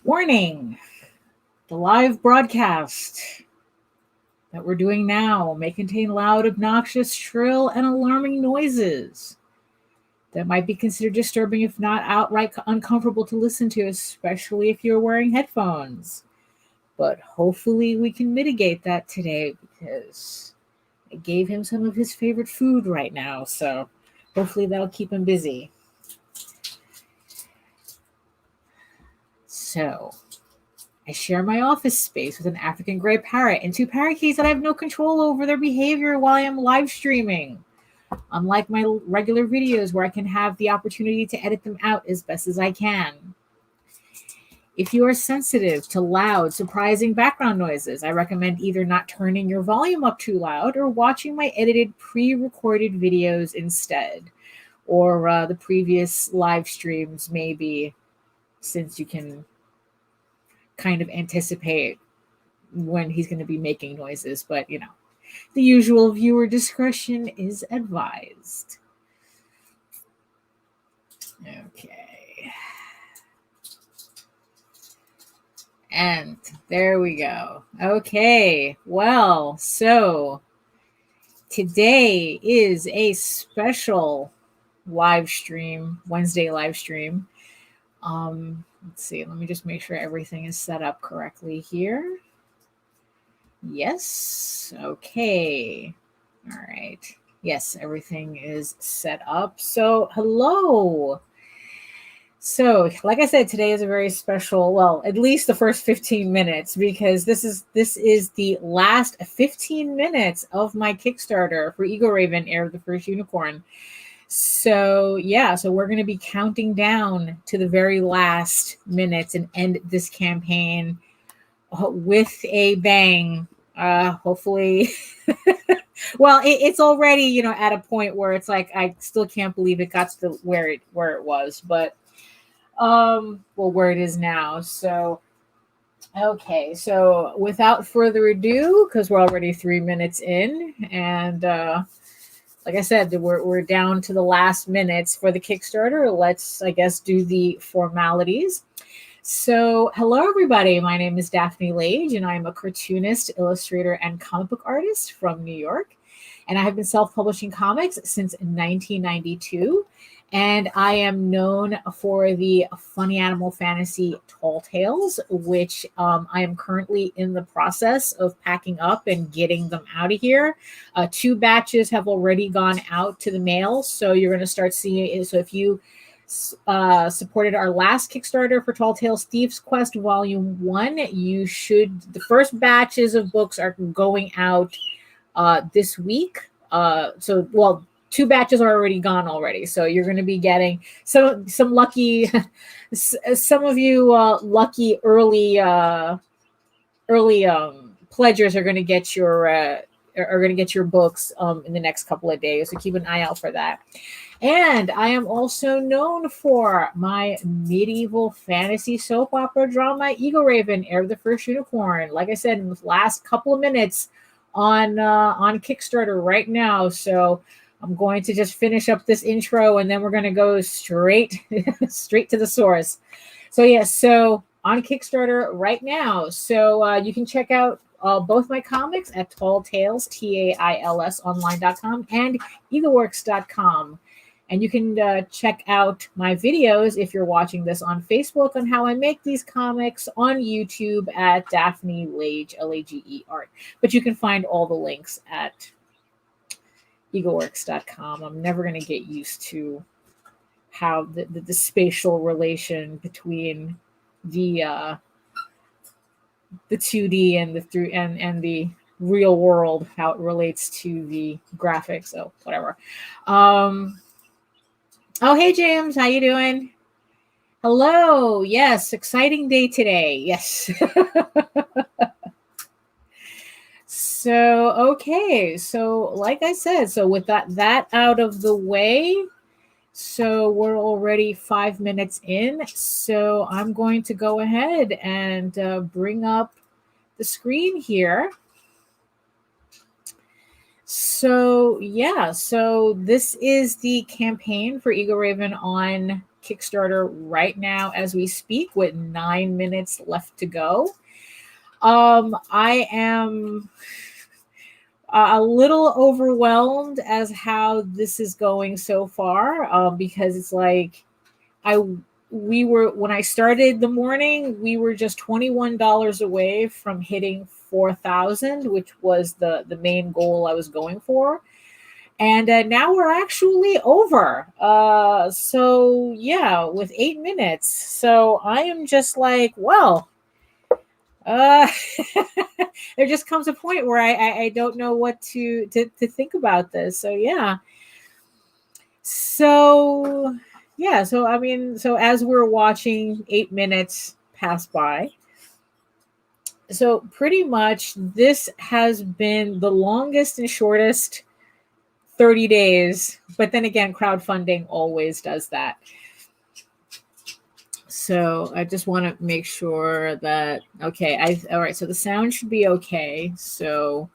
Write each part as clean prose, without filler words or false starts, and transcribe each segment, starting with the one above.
Warning, the live broadcast that we're doing now may contain loud, obnoxious, shrill, and alarming noises that might be considered disturbing, if not outright uncomfortable to listen to, especially if you're wearing headphones. But hopefully we can mitigate that today because I gave him some of his favorite food right now, so hopefully that'll keep him busy. So, I share my office space with an African gray parrot and two parakeets that I have no control over their behavior while I am live streaming. Unlike my regular videos where I can have the opportunity to edit them out as best as I can. If you are sensitive to loud, surprising background noises, I recommend either not turning your volume up too loud or watching my edited pre-recorded videos instead. Or the previous live streams maybe, since you can kind of anticipate when he's going to be making noises, but you know, the usual viewer discretion is advised. Okay. And there we go. Okay. Well, so today is a special live stream, Wednesday live stream. Let's see, let me just make sure everything is set up correctly here. Yes, okay. All right. Yes, everything is set up. So, hello. So, like I said, today is a very special, well, at least the first 15 minutes, because this is the last 15 minutes of my Kickstarter for EGORAVEN, Heir of the First Unicorn. So yeah, so we're going to be counting down to the very last minutes and end this campaign with a bang. Hopefully, well, it's already, you know, at a point where it's like I still can't believe it got to where it was, but well, where it is now. So okay, so without further ado, because we're already 3 minutes in, and like I said, we're down to the last minutes for the Kickstarter. Let's, I guess, do the formalities. So, hello, everybody. My name is Daphne Lage, and I'm a cartoonist, illustrator, and comic book artist from New York. And I have been self-publishing comics since 1992. And I am known for the funny animal fantasy Tall Tales, which I am currently in the process of packing up and getting them out of here. 2 batches have already gone out to the mail, so you're going to start seeing it. So if you supported our last Kickstarter for Tall Tales Thieves Quest Volume 1, you should, the first batches of books are going out this week. So, well, 2 batches are already gone already, so you're going to be getting some lucky, some of you lucky early pledgers are going to get your books in the next couple of days. So keep an eye out for that. And I am also known for my medieval fantasy soap opera drama EGORAVEN, Heir of the First Unicorn. Like I said, in the last couple of minutes on Kickstarter right now, so I'm going to just finish up this intro and then we're going to go straight to the source. So yes, so on Kickstarter right now. So you can check out both my comics at Tall Tales, TAILS online.com and egoworks.com. And you can check out my videos if you're watching this on Facebook on how I make these comics, on YouTube at Daphne Lage, Lage art. But you can find all the links at egoworks.com. I'm never going to get used to how the spatial relation between the 2D and the real world, how it relates to the graphics. So whatever. Oh, hey James, how you doing? Hello. Yes, exciting day today. Yes. So, okay. So, like I said, so with that out of the way, so we're already 5 minutes in. So I'm going to go ahead and bring up the screen here. So yeah, so this is the campaign for EGORAVEN on Kickstarter right now as we speak with 9 minutes left to go. I am a little overwhelmed as how this is going so far, because it's like when I started the morning, we were just $21 away from hitting 4,000, which was the main goal I was going for. And now we're actually over. So yeah, with 8 minutes. So I am just like, well, there just comes a point where I don't know what to think about this. So yeah. So yeah. So I mean, so as we're watching 8 minutes pass by, so pretty much this has been the longest and shortest 30 days, but then again, crowdfunding always does that. So I just want to make sure that, okay, all right, so the sound should be okay. So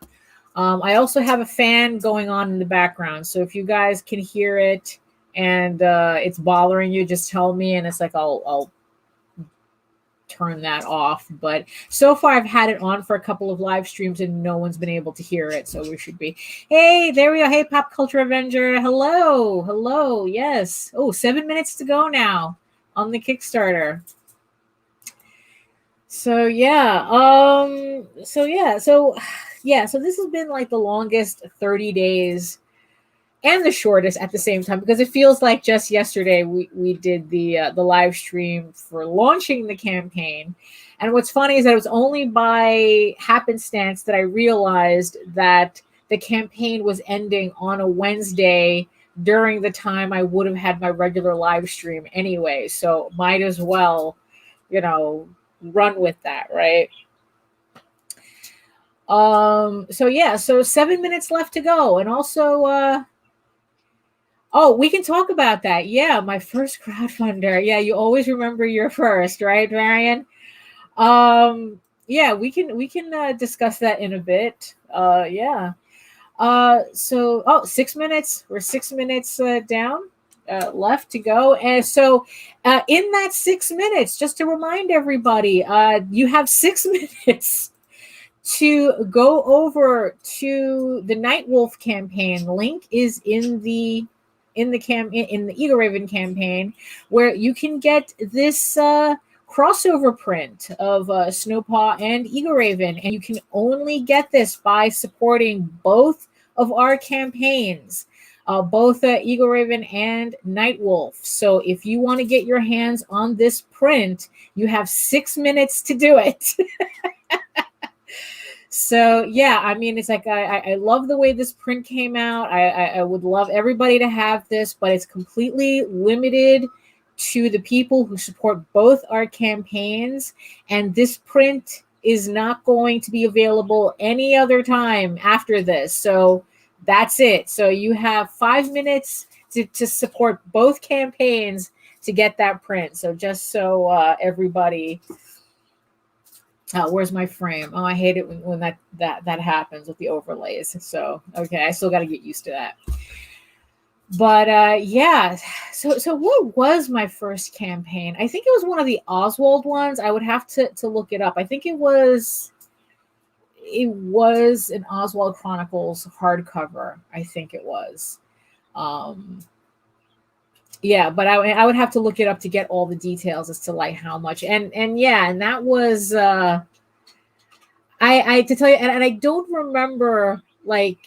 I also have a fan going on in the background. So if you guys can hear it and it's bothering you, just tell me, and it's like I'll turn that off. But so far I've had it on for a couple of live streams and no one's been able to hear it, so we should be. Hey, there we go. Hey, Pop Culture Avenger. Hello. Yes. Oh, 7 minutes to go now on the Kickstarter. So so this has been like the longest 30 days and the shortest at the same time, because it feels like just yesterday we did the live stream for launching the campaign. And what's funny is that it was only by happenstance that I realized that the campaign was ending on a Wednesday during the time I would have had my regular live stream anyway. So might as well, run with that, right? So 7 minutes left to go. And also oh, we can talk about that. Yeah, my first crowdfunder. Yeah, you always remember your first, right, Marion? Yeah, we can discuss that in a bit. Yeah. So 6 minutes. We're 6 minutes down, left to go. And so in that 6 minutes, just to remind everybody, you have 6 minutes to go over to the Nightwolf campaign. Link is in the EGORAVEN campaign, where you can get this crossover print of Snowpaw and EGORAVEN, and you can only get this by supporting both of our campaigns, both EGORAVEN and Nightwolf. So if you want to get your hands on this print, you have 6 minutes to do it. So yeah, I mean, it's like I love the way this print came out. I would love everybody to have this, but it's completely limited to the people who support both our campaigns. And this print is not going to be available any other time after this. So that's it. So you have 5 minutes to support both campaigns to get that print. So just so everybody. Where's my frame? Oh, I hate it when that happens with the overlays. So, okay, I still got to get used to that. But yeah, so what was my first campaign? I think it was one of the Oswald ones. I would have to look it up. I think it was an Oswald Chronicles hardcover. I think it was. Yeah, but I would have to look it up to get all the details as to like how much. And that was I to tell you, and I don't remember like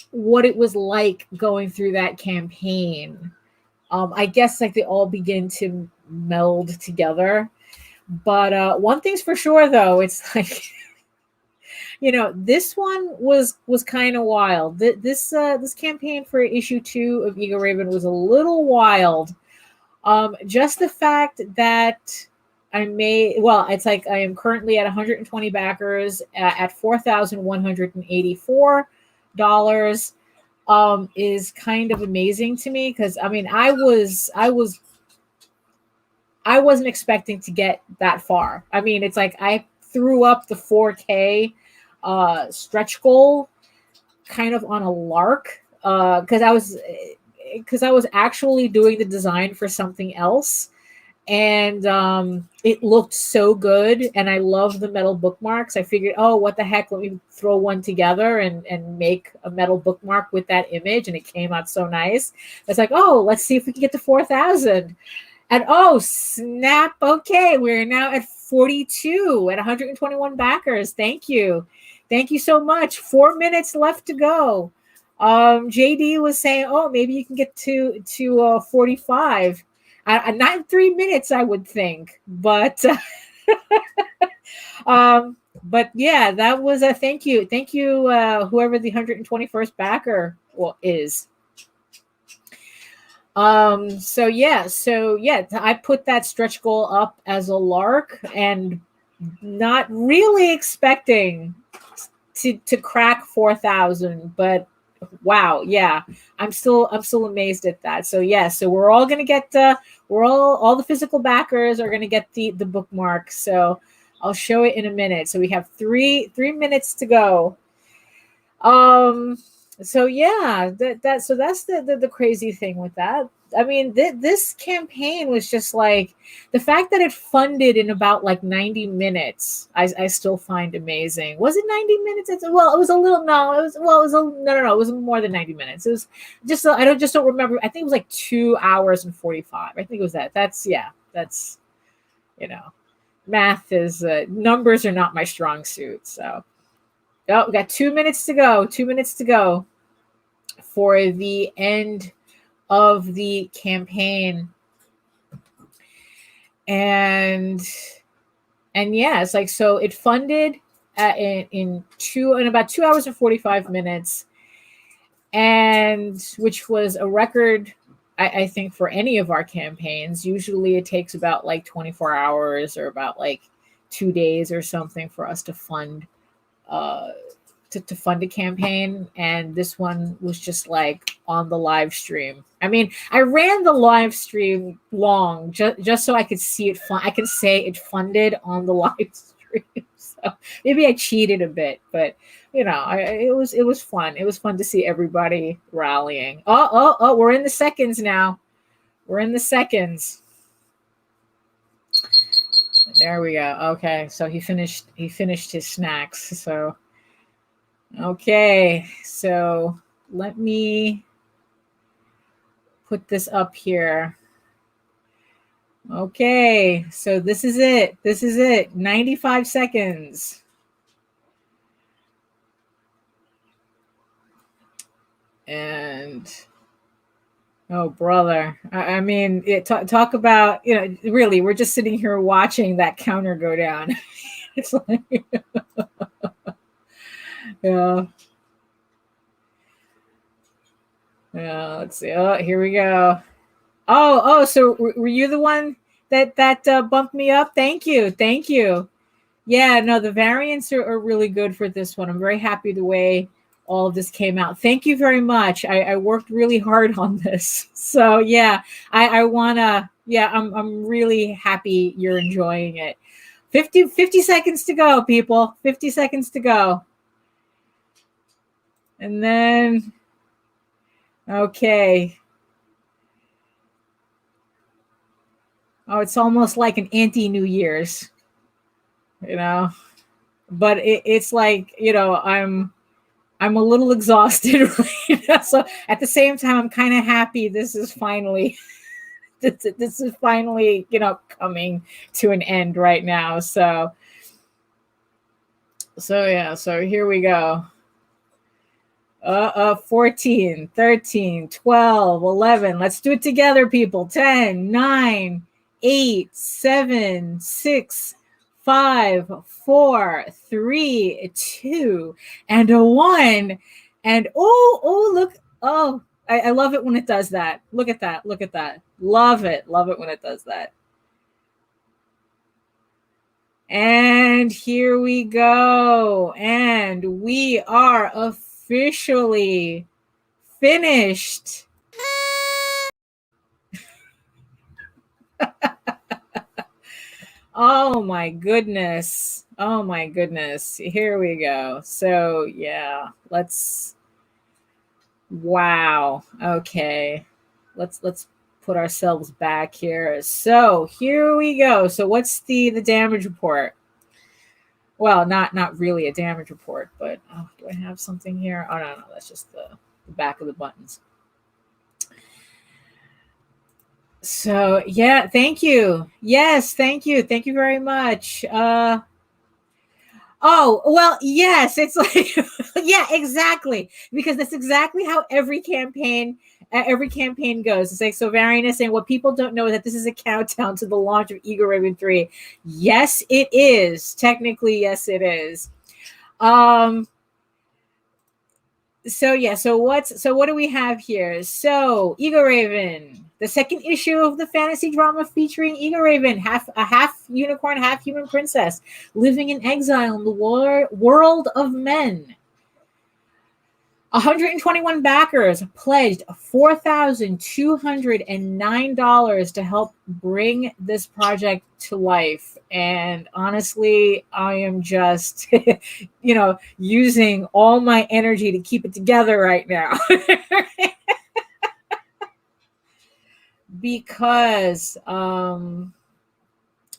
what it was like going through that campaign. I guess like they all begin to meld together. But one thing's for sure though, it's like this one was kind of wild. This campaign for issue 2 of EGORAVEN was a little wild. Just the fact that it's like I am currently at 120 backers at $4,184 is kind of amazing to me, because I mean I wasn't expecting to get that far. I mean, it's like I threw up the 4K stretch goal kind of on a lark, because because I was actually doing the design for something else, and it looked so good, and I love the metal bookmarks. I figured, oh, what the heck, let me throw one together and make a metal bookmark with that image, and it came out so nice. It's like, oh, let's see if we can get to 4,000. And oh, snap. Okay, we're now at 42 at 121 backers. Thank you. Thank you so much. 4 minutes left to go. JD was saying, oh, maybe you can get to 45. Not in 3 minutes, I would think. But but yeah, that was a thank you. Thank you, whoever the 121st backer is. So yeah, I put that stretch goal up as a lark and not really expecting to crack 4,000, but wow, yeah, I'm still amazed at that. So yeah, so we're all gonna get all the physical backers are gonna get the bookmark. So I'll show it in a minute. So we have three minutes to go. So yeah, that's the crazy thing with that. I mean, this campaign was just like the fact that it funded in about like 90 minutes. I still find amazing. Was it 90 minutes? It was a little. No, it was. Well, it was no. It was more than 90 minutes. It was just. I don't remember. I think it was like 2 hours and 45. I think it was that. That's math is numbers are not my strong suit. So. Oh, we got 2 minutes to go. 2 minutes to go for the end of the campaign. And yeah, it's like, so it funded in about 2 hours and 45 minutes, and which was a record, I think, for any of our campaigns. Usually it takes about like 24 hours or about like 2 days or something for us to fund to fund a campaign, and this one was just like on the live stream. I mean, I ran the live stream long just so I could see it. I can say it funded on the live stream. So maybe I cheated a bit, but it was fun. It was fun to see everybody rallying. Oh, we're in the seconds now. We're in the seconds. There we go. Okay, so he finished his snacks. So okay, so let me put this up here. Okay, so this is it. 95 seconds. And oh, brother. I mean, talk about, really, we're just sitting here watching that counter go down. It's like, yeah. Yeah, let's see. Oh, here we go. Oh, so were you the one that bumped me up? Thank you. Yeah, no, the variants are really good for this one. I'm very happy the way all of this came out. Thank you very much. I worked really hard on this. So yeah, I wanna, yeah, I'm really happy you're enjoying it. 50 seconds to go, people. 50 seconds to go. And then, okay. Oh, it's almost like an anti-New Year's, but it's like, I'm a little exhausted right now. So at the same time, I'm kind of happy this is finally, this is finally, coming to an end right now. So yeah, so here we go. 14, 13, 12, 11. Let's do it together, people. 10, 9, 8, 7, 6, 5, 4, 3, 2, and a 1. And oh, look. Oh, I love it when it does that. Look at that. Love it when it does that. And here we go. And we are officially finished. Oh my goodness. Here we go. So yeah, wow. Okay. let's put ourselves back here. So here we go. So what's the damage report? Well, not really a damage report, but do I have something here? Oh no, that's just the back of the buttons. So yeah, thank you. Yes, thank you. Thank you very much. Oh, well, yes, it's like yeah, exactly. Because that's exactly how every campaign goes. It's like, so Varian is saying what people don't know is that this is a countdown to the launch of EGORAVEN 3. Yes, it is. Technically, yes, it is. So yeah, so what do we have here? So EGORAVEN, the second issue of the fantasy drama featuring EGORAVEN, half unicorn, half human princess, living in exile in the world of men. 121 backers pledged $4,209 to help bring this project to life. And honestly, I am just, using all my energy to keep it together right now. because,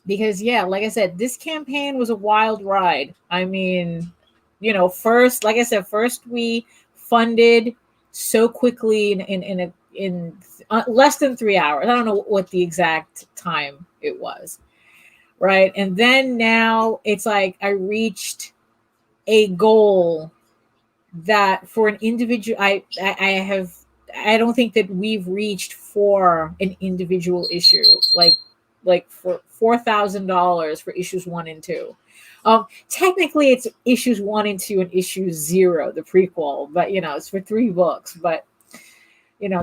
yeah, like I said, this campaign was a wild ride. I mean, first, like I said, first we funded so quickly in less than 3 hours. I don't know what the exact time it was, right? And then now it's like I reached a goal that for an individual, I don't think that we've reached for an individual issue, like for $4,000 for issues 1 and 2. Technically, it's issues 1 and 2 and issue 0, the prequel, but it's for 3 books. But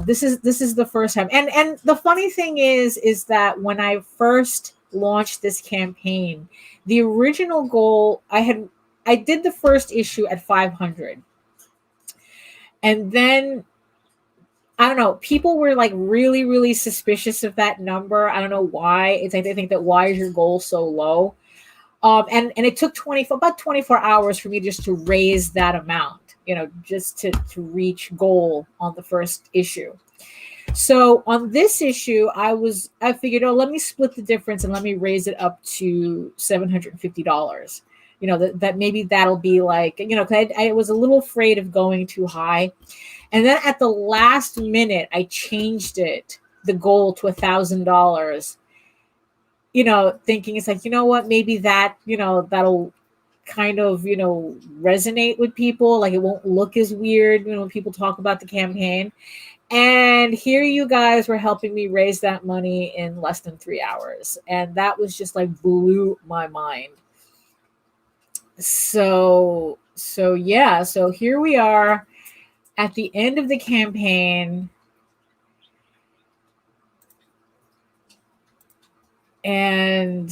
this is the first time, and the funny thing is that when I first launched this campaign, the original goal I did the first issue at 500, and then I don't know, people were like really, really suspicious of that number. I don't know why. It's like they think that why is your goal so low? And it took about 24 hours for me just to raise that amount, just to reach goal on the first issue. So on this issue, I figured, let me split the difference and let me raise it up to $750. That maybe that'll be like, I was a little afraid of going too high. And then at the last minute, I changed the goal to $1,000. Thinking it's like, what, maybe that, that'll kind of, resonate with people. Like it won't look as weird, when people talk about the campaign. And here you guys were helping me raise that money in less than 3 hours. And that was just like blew my mind. So yeah, so here we are at the end of the campaign. And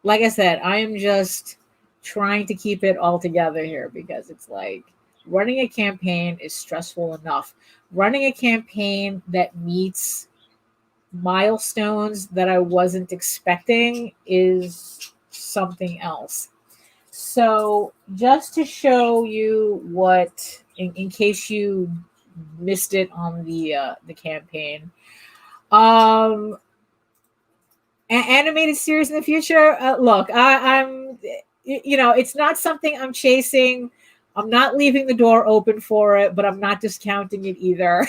like I said, I am just trying to keep it all together here, because it's like running a campaign is stressful enough. Running a campaign that meets milestones that I wasn't expecting is something else. So just to show you what, in case you missed it on the campaign, animated series in the future. Look, I'm, it's not something I'm chasing. I'm not leaving the door open for it, but I'm not discounting it either.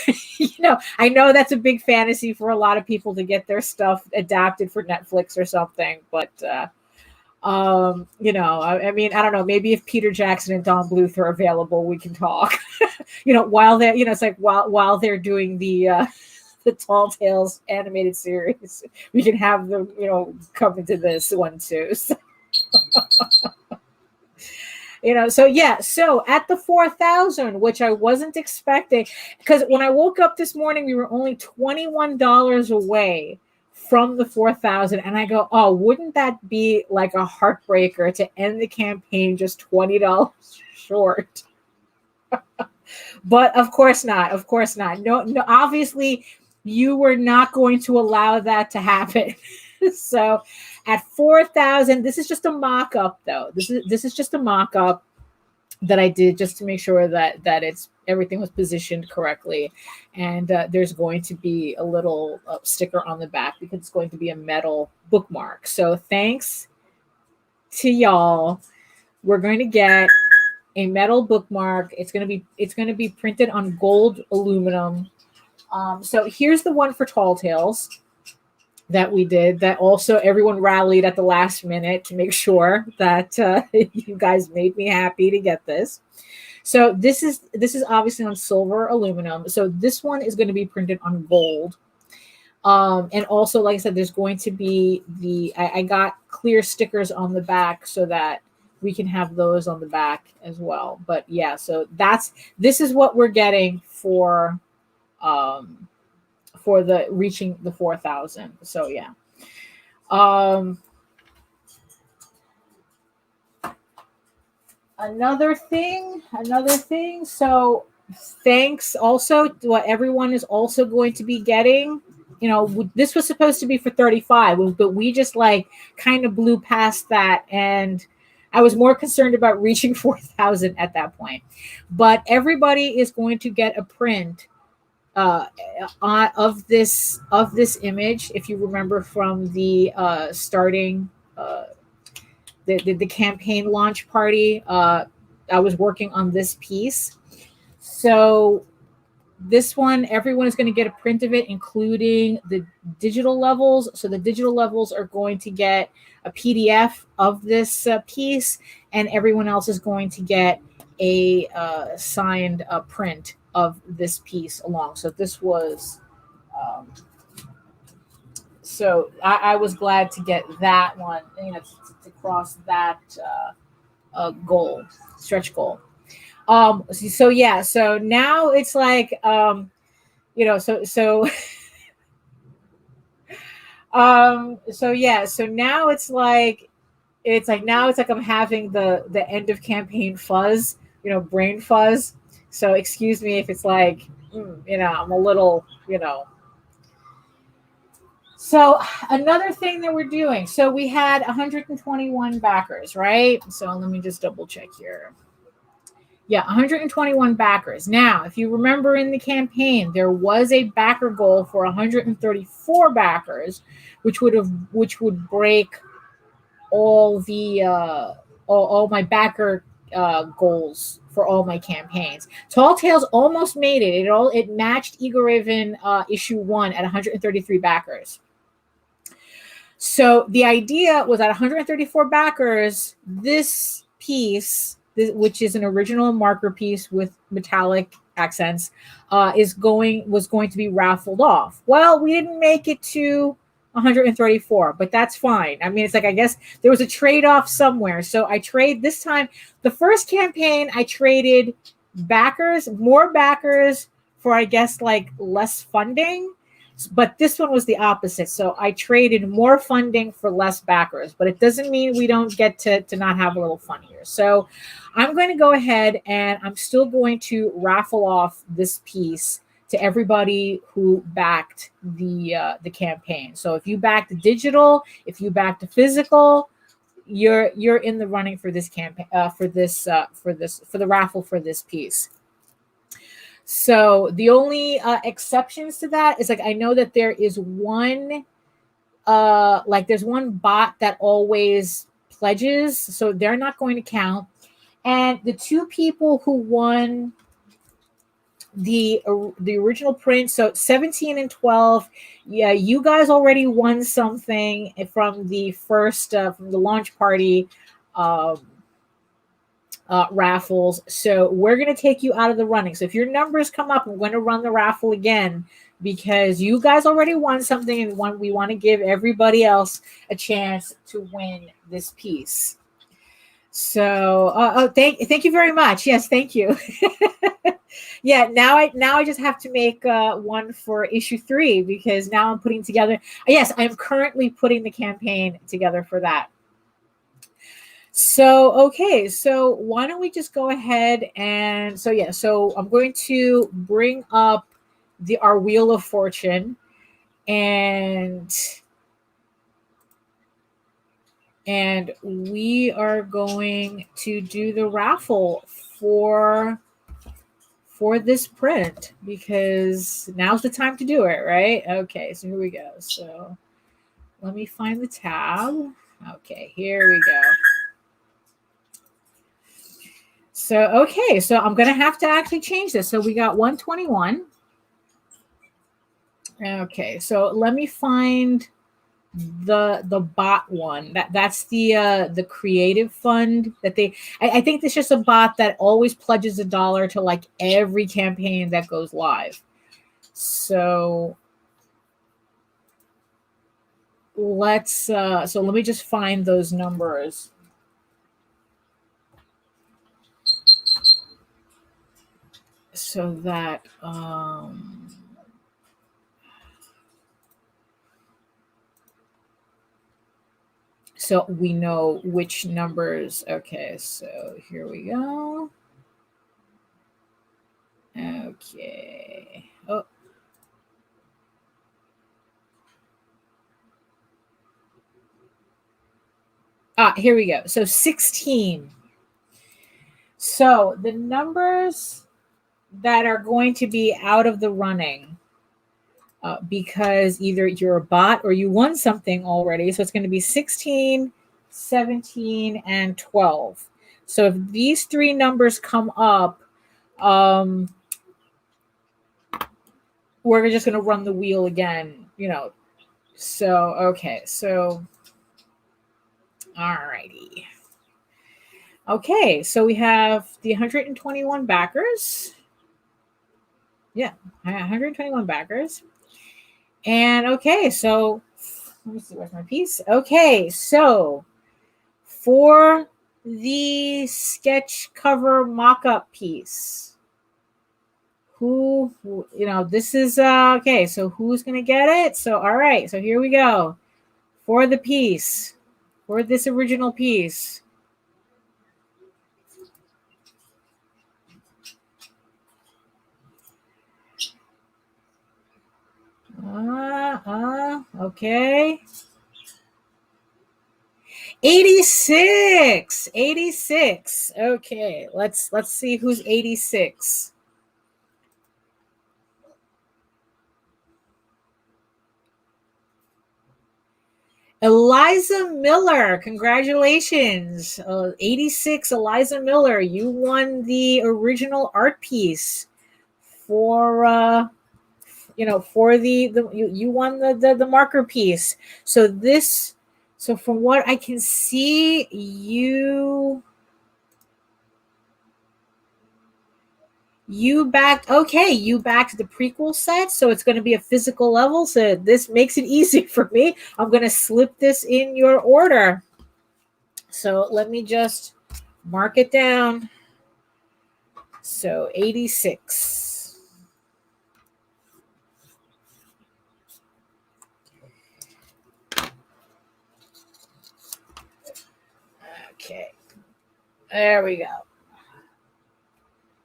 I know that's a big fantasy for a lot of people to get their stuff adapted for Netflix or something, but I mean, I don't know, maybe if Peter Jackson and Don Bluth are available, we can talk. While they're, it's like while they're doing the Tall Tales animated series, we can have them, come into this one too. So, so yeah, so at the 4,000, which I wasn't expecting, because when I woke up this morning, we were only $21 away from the 4,000, and I go, oh, wouldn't that be like a heartbreaker to end the campaign just $20 short? But of course not. Of course not. No, obviously you were not going to allow that to happen. So at 4,000, this is just a mock-up though. This is just a mock-up. that I did just to make sure that everything was positioned correctly. And there's going to be a little sticker on the back because it's going to be a metal bookmark. So thanks to y'all. We're going to get a metal bookmark. It's going to be printed on gold aluminum. So here's the one for Tall Tales that we did, that also everyone rallied at the last minute to make sure that you guys made me happy to get this. So this is obviously on silver aluminum. So this one is going to be printed on gold. And also, like I said, there's going to be I got clear stickers on the back so that we can have those on the back as well. But yeah, so this is what we're getting for the reaching the 4,000. So yeah. Another thing. So thanks also to what everyone is also going to be getting. You know, this was supposed to be for 35, but we just like kind of blew past that, and I was more concerned about reaching 4,000 at that point. But everybody is going to get a print of this image. If you remember from the starting the campaign launch party, I was working on this piece. So this one, everyone is going to get a print of it, including the digital levels. So the digital levels are going to get a PDF of this piece, and everyone else is going to get a signed print of this piece along. So this was, so I was glad to get that one, you know, to cross that goal, stretch goal. So yeah, so now it's like, you know, so yeah, so now it's like I'm having the end of campaign fuzz, you know, brain fuzz. So excuse me if it's like, you know, I'm a little, you know. So another thing that we're doing, so we had 121 backers, right? So let me just double check here. Yeah, 121 backers. Now, if you remember in the campaign, there was a backer goal for 134 backers, which would break all the all my backer goals for all my campaigns. Tall Tales almost made it. It matched EGORAVEN issue 1 at 133 backers. So the idea was at 134 backers, this piece, which is an original marker piece with metallic accents, was going to be raffled off. Well, we didn't make it to 134, but that's fine. I mean, it's like, I guess there was a trade-off somewhere. So I trade this time. The first campaign, I traded more backers for, I guess, like less funding. But this one was the opposite. So I traded more funding for less backers, but it doesn't mean we don't get to not have a little fun here. So I'm going to go ahead and I'm still going to raffle off this piece to everybody who backed the campaign. So if you backed the digital, if you backed the physical, you're in the running for this campaign, for the raffle for this piece. So the only exceptions to that is, like, I know that there is one, there's one bot that always pledges, so they're not going to count. And the two people who won the original print, so 17 and 12, yeah, you guys already won something from the first from the launch party raffles. So we're going to take you out of the running. So if your numbers come up, we're going to run the raffle again because you guys already won something, and we want to give everybody else a chance to win this piece. So thank you very much. Yes, thank you. Yeah, now I just have to make one for issue 3 because now I'm putting together. Yes, I'm currently putting the campaign together for that. So, okay, so why don't we just go ahead and, so yeah, so I'm going to bring up our Wheel of Fortune, and we are going to do the raffle for this print, because now's the time to do it, right? Okay, so here we go. So let me find the tab. Okay, here we go. So, okay, so I'm going to have to actually change this. So we got 121. Okay, so let me find the bot one. That's the creative fund that they, I think it's just a bot that always pledges $1 to like every campaign that goes live. So let's so let me just find those numbers. So that so we know which numbers. Okay, so here we go. Okay. Oh. Here we go. So 16. So the numbers that are going to be out of the running, because either you're a bot or you won something already. So it's going to be 16, 17, and 12. So if these three numbers come up, we're just going to run the wheel again, you know. So, okay. So, all righty. Okay. So we have the 121 backers. Yeah, 121 backers. And okay, so let me see, where's my piece? Okay, so for the sketch cover mock-up piece, who, you know, this is, okay, so who's going to get it? So, all right, so here we go. For the piece, for this original piece. Okay. 86. 86. Okay, let's see who's 86. Eliza Miller, congratulations. 86, Eliza Miller, you won the original art piece for you know, for you won the marker piece. So this, so from what I can see, you backed the prequel set, so it's going to be a physical level. So this makes it easy for me. I'm going to slip this in your order. So let me just mark it down. So 86. Okay. There we go.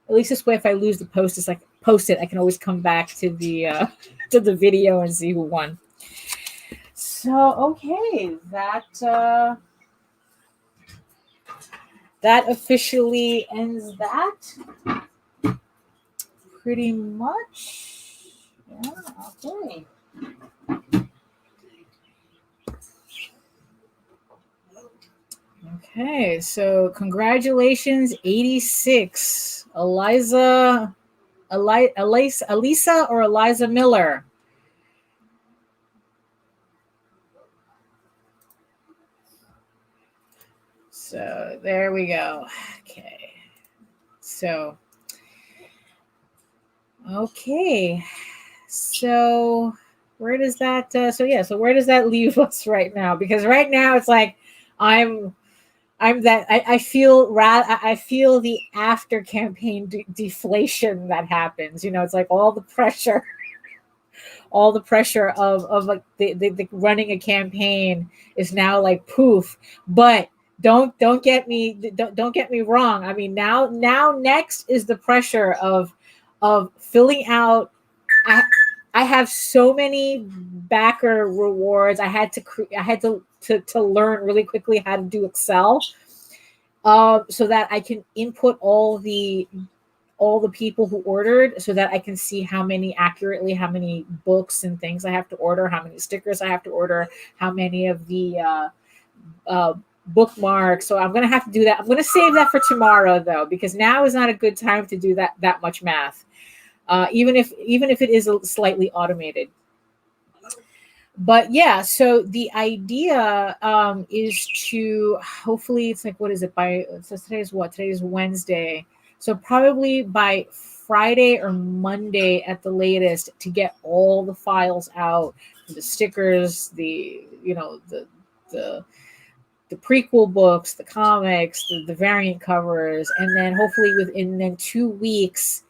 At least this way, if I lose the post, it's like post it, I can always come back to the to the video and see who won. So okay, that officially ends that. Pretty much. Yeah, okay. Okay, so congratulations, 86. Elisa or Eliza Miller? So there we go. Okay. So, okay. So where does that, so where does that leave us right now? Because right now it's like, I feel the after campaign deflation that happens. You know, it's like all the pressure of like the running a campaign is now like poof. But don't get me wrong. I mean, now next is the pressure of filling out. I have so many backer rewards. I had to learn really quickly how to do Excel. so that I can input all the people who ordered, so that I can see how many books and things I have to order, how many stickers I have to order, how many of the uh, bookmarks. So I'm gonna have to do that. I'm gonna save that for tomorrow though, because now is not a good time to do that much math. Even if it is slightly automated. But yeah, so the idea is to hopefully, it's like, what is it by, so today's Wednesday, so probably by Friday or Monday at the latest, to get all the files out, the stickers, the the prequel books, the comics, the variant covers, and then hopefully within then 2 weeks,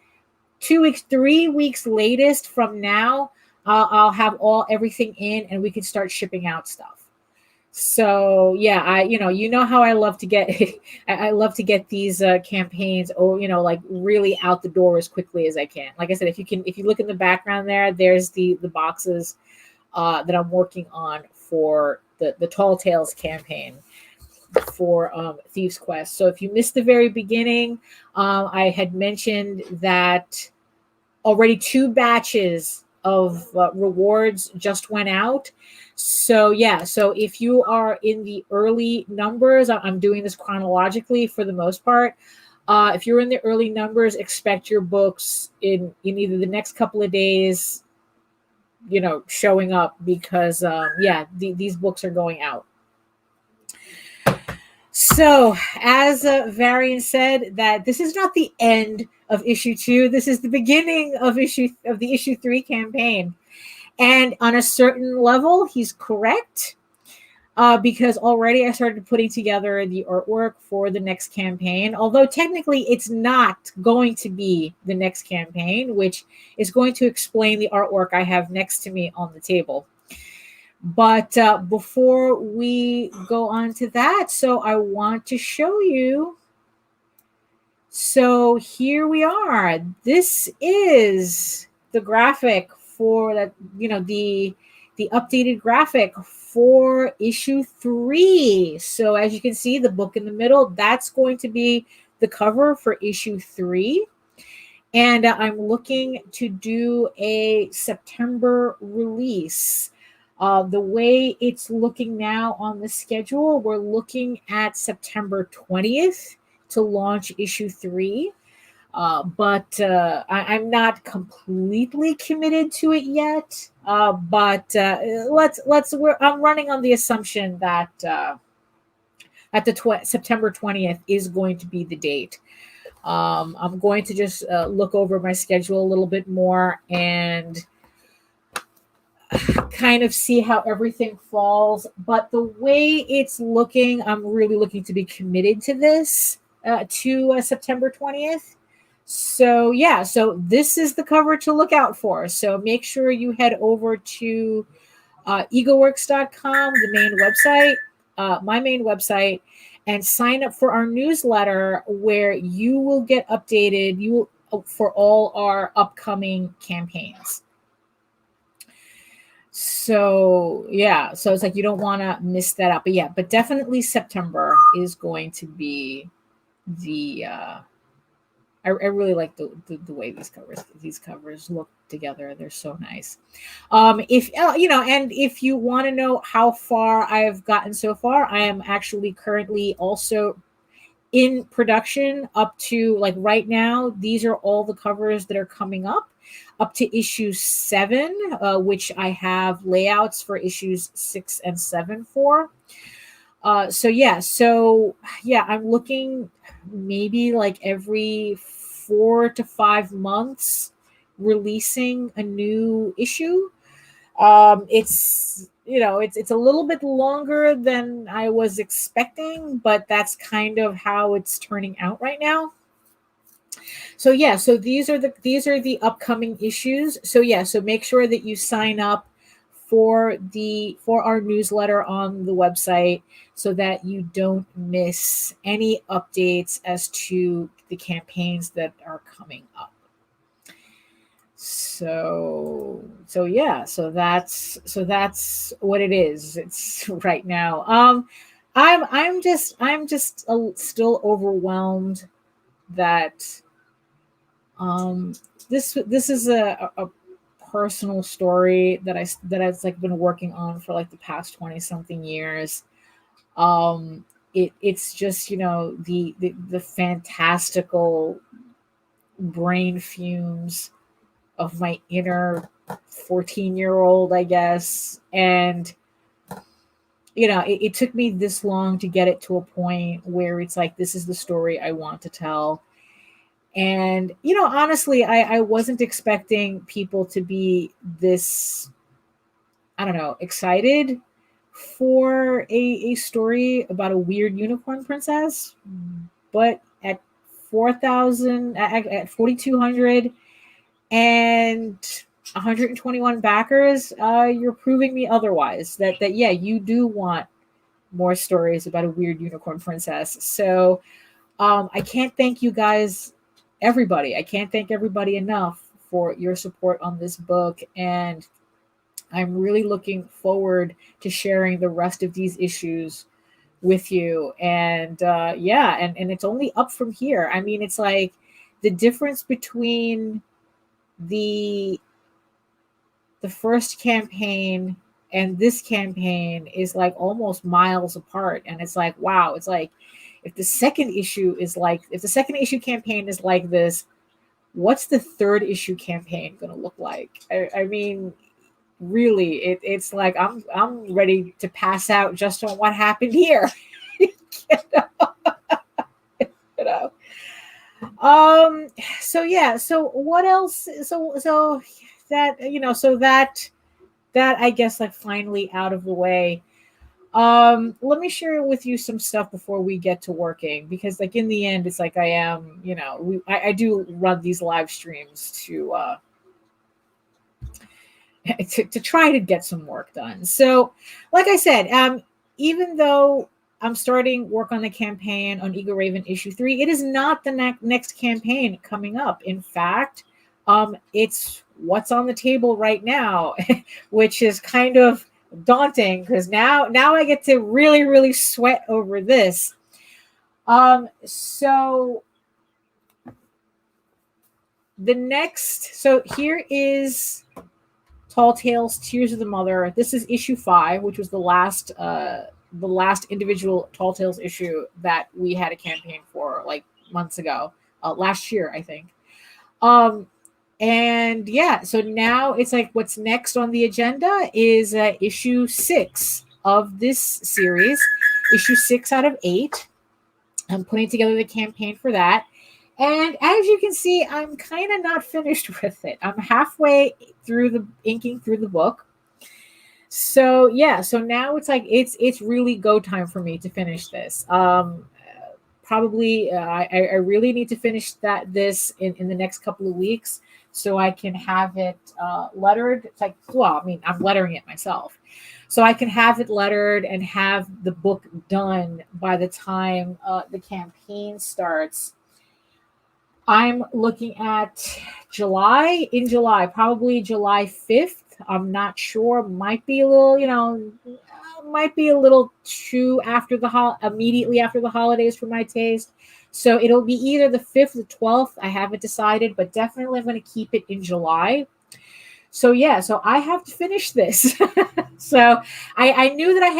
2 weeks, 3 weeks latest from now, I'll have everything in, and we can start shipping out stuff. So yeah, you know how I love to get I love to get these campaigns, like really out the door as quickly as I can. Like I said, if you look in the background there's the boxes that I'm working on for the Tall Tales campaign for Thieves Quest. So if you missed the very beginning, I had mentioned that already 2 batches of rewards just went out. So yeah, so if you are in the early numbers, I'm doing this chronologically for the most part. If you're in the early numbers, expect your books in either the next couple of days, showing up, because these books are going out. So, as Varian said, that this is not the end of issue 2. This is the beginning of the issue 3 campaign. And on a certain level, he's correct, because already I started putting together the artwork for the next campaign. Although technically, it's not going to be the next campaign, which is going to explain the artwork I have next to me on the table. But before we go on to that, so I want to show you. So here we are. This is the graphic for that, the updated graphic for issue 3. So as you can see, the book in the middle, that's going to be the cover for issue 3. And I'm looking to do a September release. The way it's looking now on the schedule, we're looking at September 20th to launch issue 3. But I'm not completely committed to it yet. But I'm running on the assumption that September 20th is going to be the date. I'm going to just look over my schedule a little bit more and kind of see how everything falls. But the way it's looking, I'm really looking to be committed to this to September 20th. So yeah, so this is the cover to look out for. So make sure you head over to egoworks.com, the main website, my main website, and sign up for our newsletter, where you will get updated for all our upcoming campaigns. So yeah, so it's like you don't want to miss that out. But yeah, but definitely September is going to be the I really like the way these covers look together. They're so nice. If and if you want to know how far I've gotten so far, I am actually currently also in production up to, like, right now. These are all the covers that are coming up to issue 7, which I have layouts for issues 6 and 7 for. So I'm looking maybe like every 4 to 5 months releasing a new issue. It's a little bit longer than I was expecting, but that's kind of how it's turning out right now. So yeah, so these are the upcoming issues. So yeah, so make sure that you sign up for our newsletter on the website, so that you don't miss any updates as to the campaigns that are coming up. So yeah, so that's what it is. It's right now. I'm just still overwhelmed that this is a personal story that I've like been working on for like the past 20 something years. It's just, the fantastical brain fumes of my inner 14-year-old, I guess. And it took me this long to get it to a point where it's like, this is the story I want to tell. And honestly, I wasn't expecting people to be this, I don't know, excited for a story about a weird unicorn princess. But at 4,000, at 4,200 and 121 backers, you're proving me otherwise. That yeah, you do want more stories about a weird unicorn princess. So I can't thank you guys, everybody. I can't thank everybody enough for your support on this book. And I'm really looking forward to sharing the rest of these issues with you. And yeah, and it's only up from here. I mean, it's like the difference between the first campaign and this campaign is like almost miles apart. And it's like, wow, it's like if the second issue campaign is like this, what's the third issue campaign going to look like? I mean, really, it's like I'm ready to pass out just on what happened here. you know? you know. So yeah, so what else? So that, that I guess, like, finally out of the way. Let me share with you some stuff before we get to working, because like in the end, it's like I am, I do run these live streams to to try to get some work done. So, like I said, even though I'm starting work on the campaign on EGORAVEN issue 3, it is not the next campaign coming up. In fact, it's what's on the table right now, which is kind of daunting, because now I get to really, really sweat over this. So here is Tall Tales, Tears of the Mother. This is issue 5, which was the last individual Tall Tales issue that we had a campaign for like months ago, last year, I think. And yeah, so now it's like what's next on the agenda is issue 6 of this series, issue 6 out of 8. I'm putting together the campaign for that. And as you can see, I'm kind of not finished with it. I'm halfway through the inking through the book. So yeah, so now it's like it's really go time for me to finish this. Probably I really need to finish this in the next couple of weeks, so I can have it lettered. It's like, well, I mean, I'm lettering it myself, so I can have it lettered and have the book done by the time the campaign starts. I'm looking at July, probably July 5th. I'm not sure. Might be a little, too immediately after the holidays for my taste. So it'll be either the 5th or the 12th. I haven't decided, but definitely I'm going to keep it in July. So yeah, so I have to finish this. So I know that I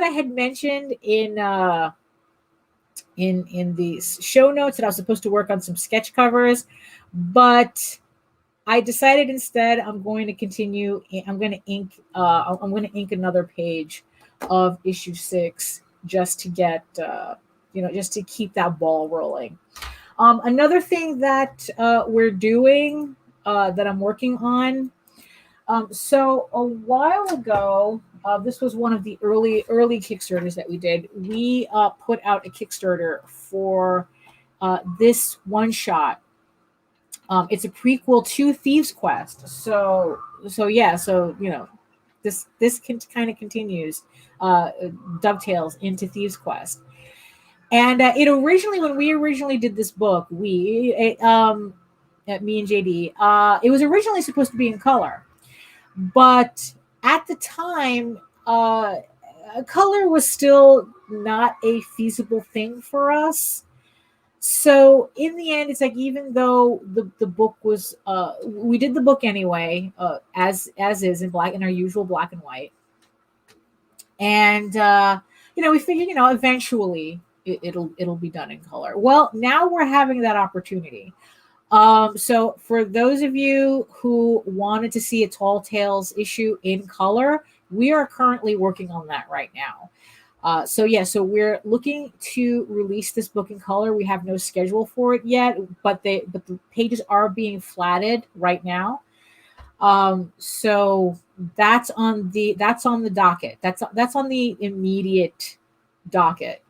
had mentioned in the show notes that I was supposed to work on some sketch covers, but I decided instead I'm going to continue. I'm going to ink another page of issue 6 just to get just to keep that ball rolling. Another thing that we're doing that I'm working on. So a while ago, this was one of the early Kickstarters that we did. We put out a Kickstarter for this one shot. It's a prequel to Thieves Quest. So yeah, so this kind of continues, dovetails into Thieves Quest. And when we originally did this book, me and JD, it was originally supposed to be in color. But at the time, color was still not a feasible thing for us. So in the end, it's like, even though the book was, we did the book anyway, as is in black, in our usual black and white. And we figured, eventually it'll be done in color. Well, now we're having that opportunity. So for those of you who wanted to see a Tall Tales issue in color, we are currently working on that right now. So we're looking to release this book in color. We have no schedule for it yet, but the pages are being flatted right now. So that's on the docket. That's on the immediate docket.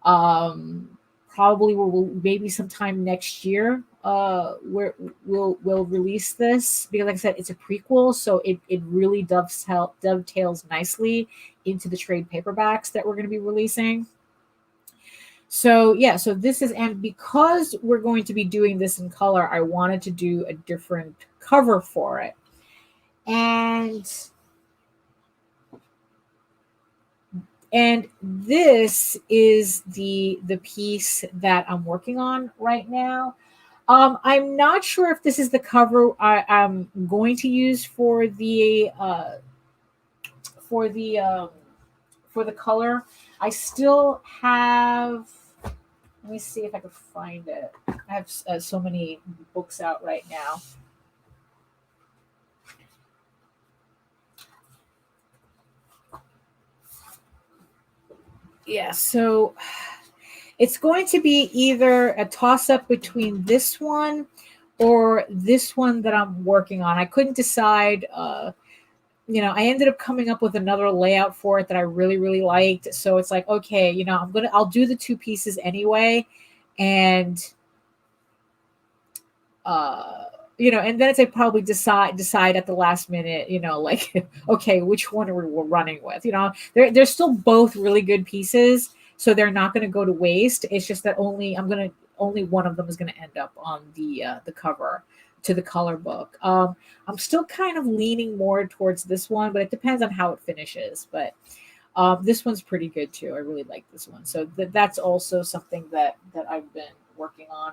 Probably maybe sometime next year. We'll release this, because, like I said, it's a prequel, so it really dovetails nicely into the trade paperbacks that we're going to be releasing. So yeah, so this is, and because we're going to be doing this in color, I wanted to do a different cover for it. And this is the piece that I'm working on right now. I'm not sure if this is the cover I'm going to use for the color. I still have. Let me see if I can find it. I have so many books out right now. Yeah, so it's going to be either a toss-up between this one or this one that I'm working on. I couldn't decide. I ended up coming up with another layout for it that I really, really liked. So it's like, okay, I'll do the two pieces anyway. And, and then it's like, probably decide at the last minute, like, okay, which one are we running with? They're still both really good pieces. So they're not going to go to waste. It's just that only one of them is going to end up on the cover to the color book. I'm still kind of leaning more towards this one, but it depends on how it finishes. But this one's pretty good too. I really like this one. So that's also something that I've been working on.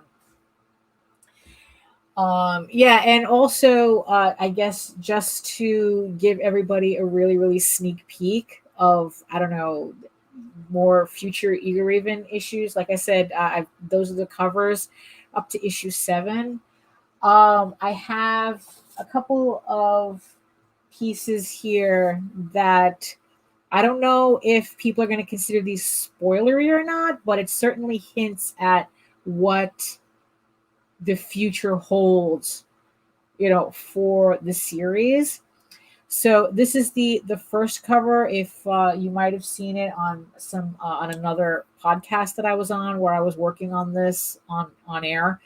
And also, I guess, just to give everybody a really, really sneak peek of, I don't know, more future EGORAVEN issues. Like I said, those are the covers up to issue 7. I have a couple of pieces here that I don't know if people are going to consider these spoilery or not, but it certainly hints at what the future holds, for the series. So this is the first cover. If you might have seen it on on another podcast that I was on, where I was working on this on air.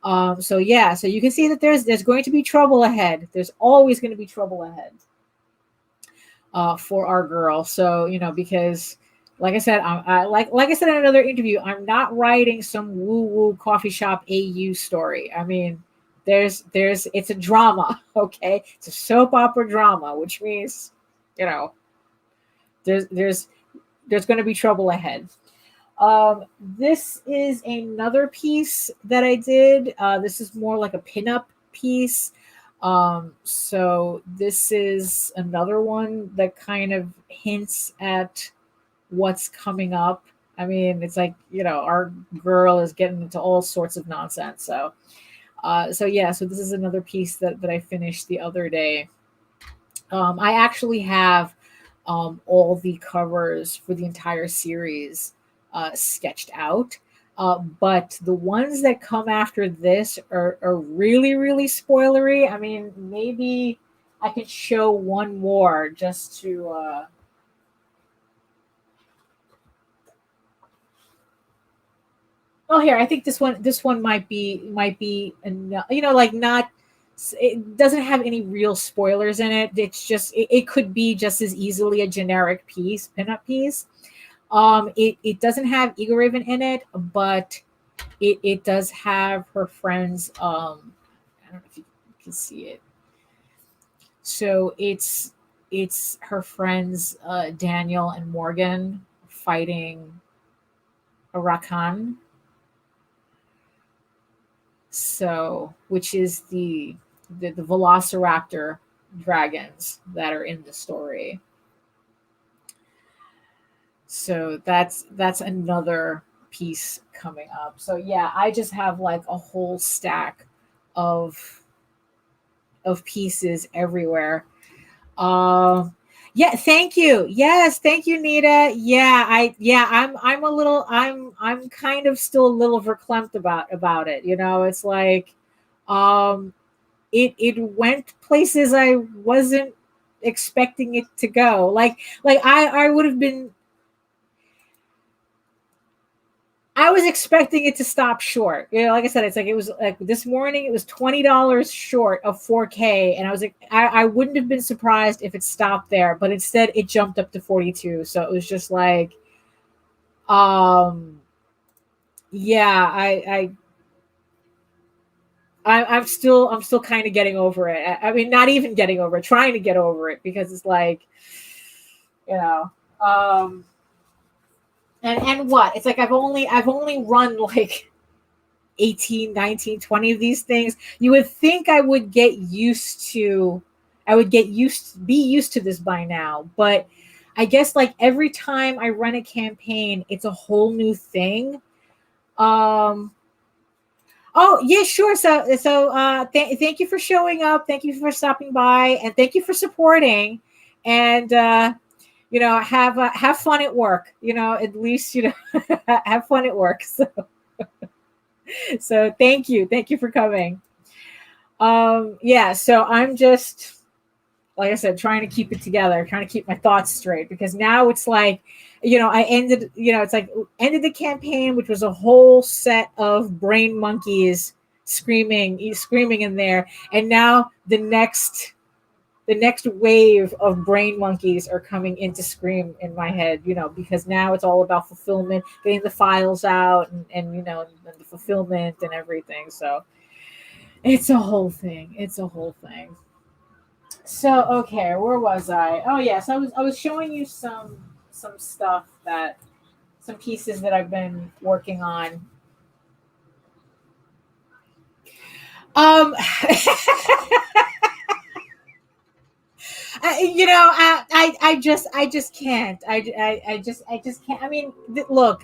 So you can see that there's going to be trouble ahead. There's always going to be trouble ahead for our girl. So because, like I said, like I said in another interview, I'm not writing some woo-woo coffee shop AU story. I mean, it's a drama, okay? It's a soap opera drama, which means, there's going to be trouble ahead. This is another piece that I did. This is more like a pinup piece. So this is another one that kind of hints at what's coming up. I mean, it's like, our girl is getting into all sorts of nonsense. So this is another piece that I finished the other day. I actually have all the covers for the entire series sketched out. But the ones that come after this are really, really spoilery. I mean, maybe I could show one more just to... Oh, here, I think this one might be enough, like, not, it doesn't have any real spoilers in it. It's just, it could be just as easily a generic pinup piece. It doesn't have EGORAVEN in it, but it does have her friends. I don't know if you can see it. So it's it's her friends Daniel and Morgan fighting a Rakan. So, which is the Velociraptor dragons that are in the story. So that's another piece coming up. So yeah, I just have like a whole stack of pieces everywhere. Um yeah, thank you. Yes, thank you, Nita. I'm a little I'm kind of still a little verklempt about it. You know, it's like um it went places I wasn't expecting it to go. Like I would have been I was expecting it to stop short. You know, like I said, it's like it was like this morning it was $20 short of 4K. And I was like, I wouldn't have been surprised if it stopped there, but instead it jumped up to 42. So it was just like um yeah, I'm still kind of getting over it. I mean, not even getting over it, trying to get over it because it's like, you know, and what? It's like I've only run like 18, 19, 20 of these things. You would think I would get used to be used to this by now, but I guess like every time I run a campaign, it's a whole new thing. Um Oh, yeah, sure. Thank you for showing up. Thank you for stopping by, and thank you for supporting. And have fun at work. You know, at least have fun at work. So thank you for coming. Yeah. So I'm just like I said, trying to keep it together, trying to keep my thoughts straight because now it's like, I ended, it's like ended the campaign, which was a whole set of brain monkeys screaming in there. And now the next wave of brain monkeys are coming in to scream in my head, because now it's all about fulfillment, getting the files out and the fulfillment and everything. So it's a whole thing. It's a whole thing. So okay, where was I? Oh yes, I was showing you some stuff some pieces that I've been working on. I just can't. I just can't. I mean, look,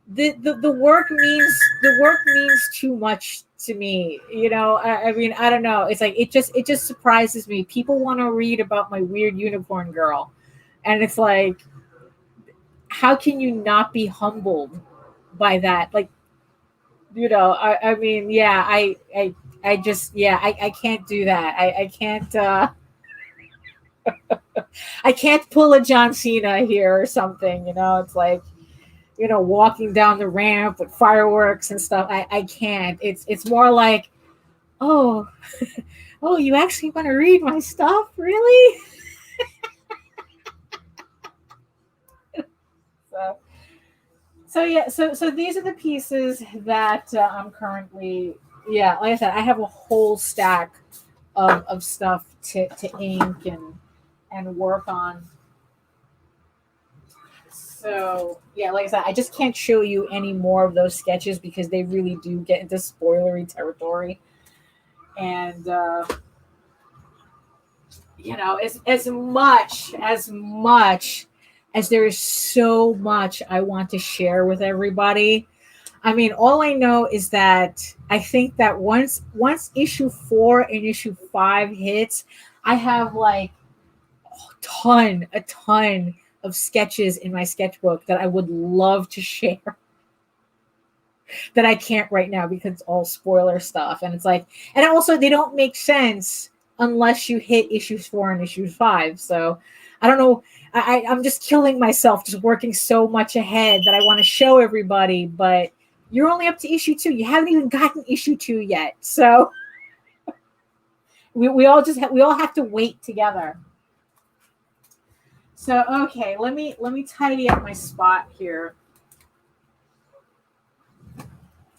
the work means too much to me. I mean, I don't know. It's like it just surprises me. People want to read about my weird unicorn girl, and it's like, how can you not be humbled by that? Like, I mean, yeah, I just, yeah, I can't do that. I can't, I can't pull a John Cena here or something, it's like, walking down the ramp with fireworks and stuff. I can't. It's more like, oh, oh, you actually want to read my stuff? Really? So, so these are the pieces that I'm currently, yeah, like I said, I have a whole stack of stuff to ink and work on. So yeah, like I said, I just can't show you any more of those sketches because they really do get into spoilery territory. And as much as there is so much I want to share with everybody. I mean, all I know is that I think that once issue 4 and issue 5 hits, I have like a ton of sketches in my sketchbook that I would love to share that I can't right now because it's all spoiler stuff. And it's like, and also they don't make sense unless you hit issues 4 and issues 5. So I don't know. I'm just killing myself, just working so much ahead that I want to show everybody, but you're only up to issue 2. You haven't even gotten issue 2 yet. So we all have to wait together. So okay, let me tidy up my spot here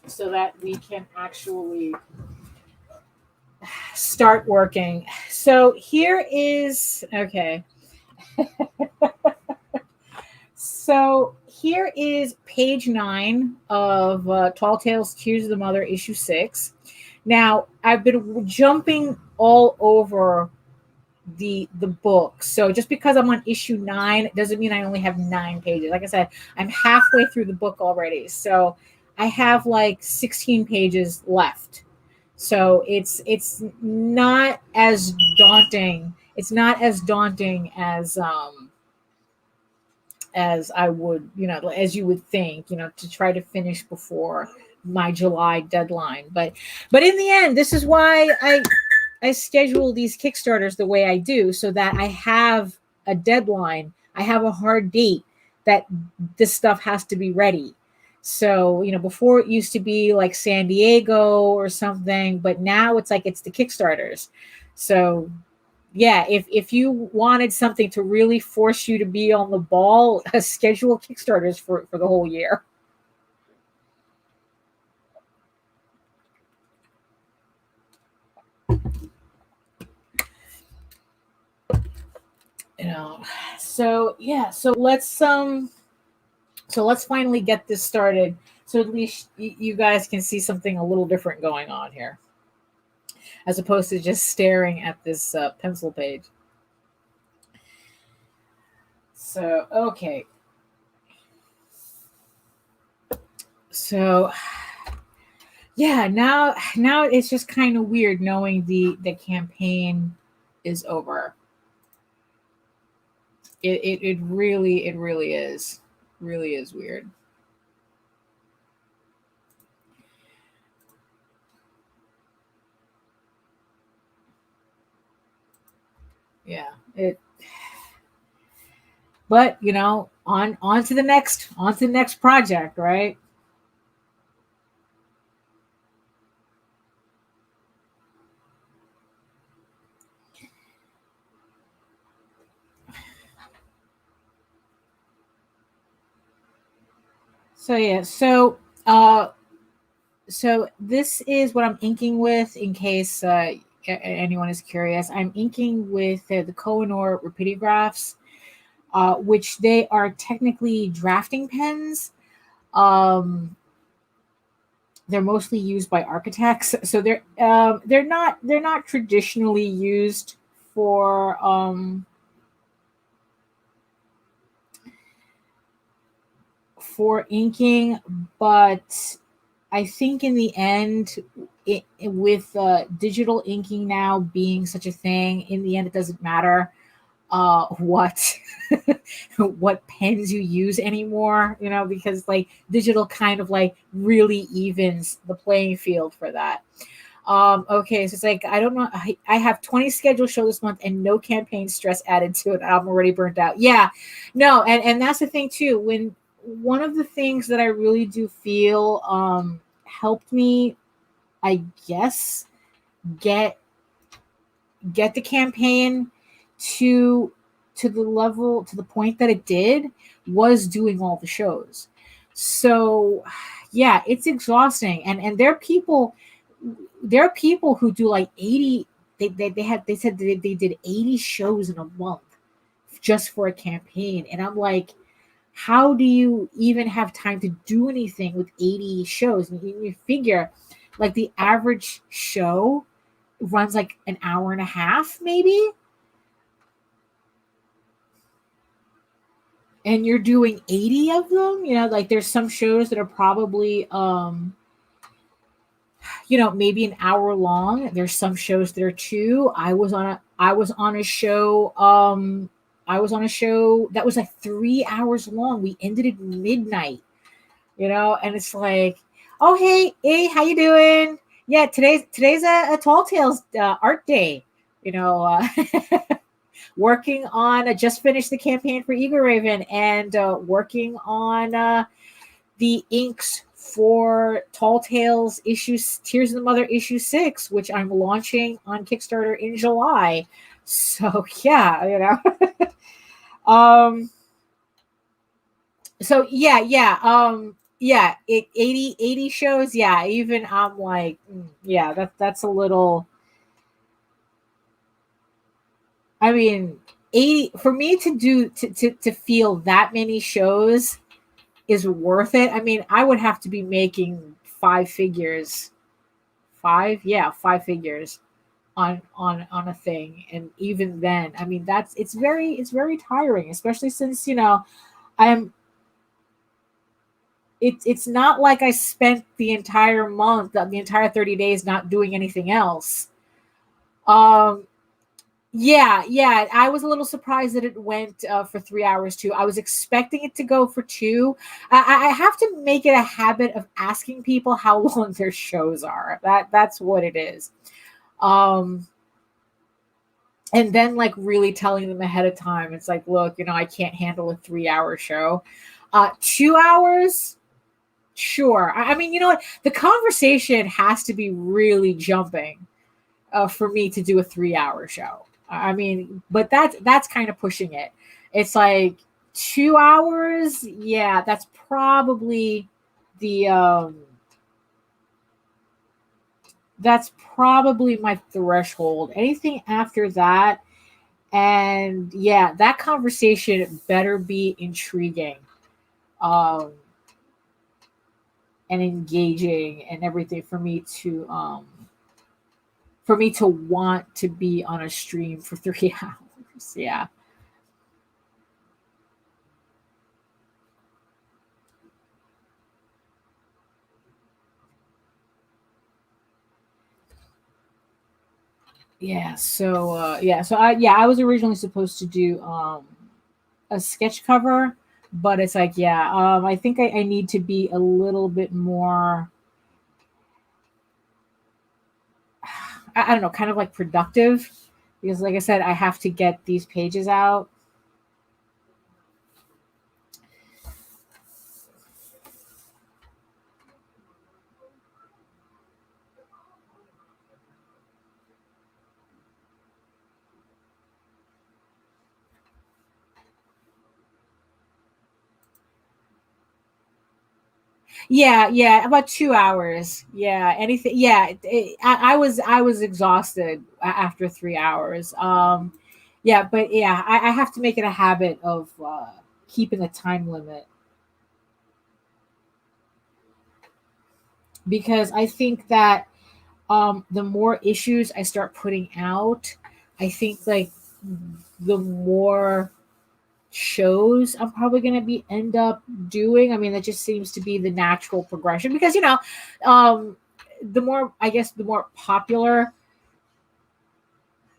so that we can actually start working. So here is, okay. So here is page 9 of Tall Tales Tears of the Mother, issue 6. Now, I've been jumping all over the book. So just because I'm on issue 9 doesn't mean I only have 9 pages. Like I said, I'm halfway through the book already. So I have like 16 pages left. So it's not as daunting. It's not as daunting as I would, as you would think, to try to finish before my July deadline. But in the end, this is why I schedule these Kickstarters the way I do, so that I have a deadline. I have a hard date that this stuff has to be ready. So, before it used to be like San Diego or something, but now it's like it's the Kickstarters. So yeah, if you wanted something to really force you to be on the ball, schedule Kickstarters for the whole year. So yeah, so let's finally get this started, so at least you guys can see something a little different going on here, as opposed to just staring at this pencil page. So, okay. So, yeah, now it's just kind of weird knowing the campaign is over. It really is weird. Yeah, but on to the next project, right? So yeah, so this is what I'm inking with, in case anyone is curious. I'm inking with the Koh-i-Noor Rapidographs, which they are technically drafting pens. They're mostly used by architects, so they're not traditionally used for inking, but I think in the end, with digital inking now being such a thing, in the end it doesn't matter what what pens you use anymore, because like digital kind of like really evens the playing field for that. Okay, so it's like, I don't know, I have 20 scheduled shows this month and no campaign stress added to it. I'm already burnt out. Yeah, no, and that's the thing too. When one of the things that I really do feel helped me, I guess, get the campaign to the point that it did, was doing all the shows. So yeah, it's exhausting, and there are people who do like 80. They said they did 80 shows in a month just for a campaign, and I'm like, how do you even have time to do anything with 80 shows? And you figure like the average show runs like an hour and a half maybe, and you're doing 80 of them. Like there's some shows that are probably maybe an hour long. There's some shows that are 2. I was on a show that was like 3 hours long. We ended at midnight, and it's like, oh, hey, how you doing? Yeah, today's a Tall Tales art day, working on, just finished the campaign for EGORAVEN, and working on the inks for Tall Tales Tears of the Mother issue 6, which I'm launching on Kickstarter in July. So yeah, so yeah, 80 shows. Yeah, even I'm like, yeah, that's a little I mean, 80 for me to do to feel that many shows is worth it. I mean, I would have to be making five figures, five figures on a thing, and even then, I mean, it's very tiring, especially since I'm it's not like I spent the entire month, the entire 30 days not doing anything else. Um, yeah, I was a little surprised that it went for 3 hours too. I was expecting it to go for two. I have to make it a habit of asking people how long their shows are. That's what it is. Um, and then like really telling them ahead of time. It's like, look, I can't handle a 3 hour show. 2 hours, sure. I mean, you know what? The conversation has to be really jumping for me to do a 3 hour show. I mean, but that's kind of pushing it. It's like 2 hours. Yeah, the that's probably my threshold. Anything after that, and yeah, that conversation better be intriguing, um, and engaging and everything for me to want to be on a stream for 3 hours. Yeah. I was originally supposed to do a sketch cover, but it's like, yeah, I think I need to be a little bit more, I don't know, kind of like productive, because like I said, I have to get these pages out. Yeah, about 2 hours. Yeah, anything. Yeah, I was exhausted after 3 hours. Yeah, but yeah, I have to make it a habit of keeping a time limit, because I think that the more issues I start putting out, I think like the more shows I'm probably going to be end up doing. I mean, that just seems to be the natural progression, because um the more, I guess, the more popular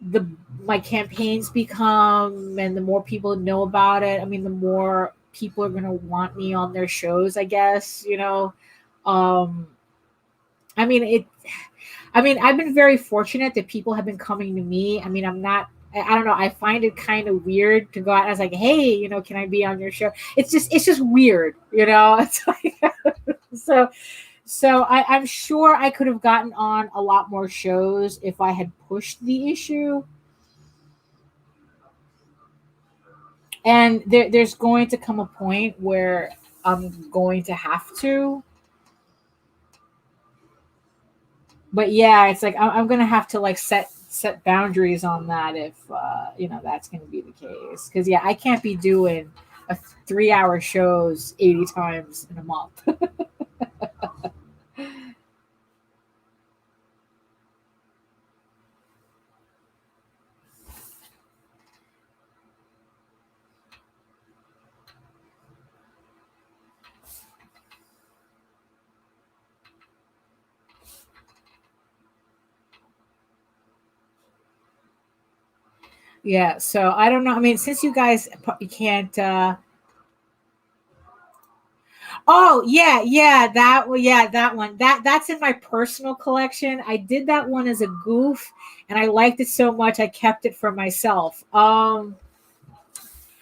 the my campaigns become, and the more people know about it, I mean, the more people are going to want me on their shows, I guess. um I mean, I've been very fortunate that people have been coming to me. I mean, I don't know. I find it kind of weird to go out and it's like, hey, can I be on your show? It's just weird. It's like, so I'm sure I could have gotten on a lot more shows if I had pushed the issue. And there's going to come a point where I'm going to have to. But yeah, it's like I'm gonna have to like set boundaries on that if that's gonna be the case. Because yeah, I can't be doing a 3 hour shows 80 times in a month. Yeah, so I don't know. I mean, since you guys you can't. Oh yeah, that one. That's in my personal collection. I did that one as a goof, and I liked it so much I kept it for myself.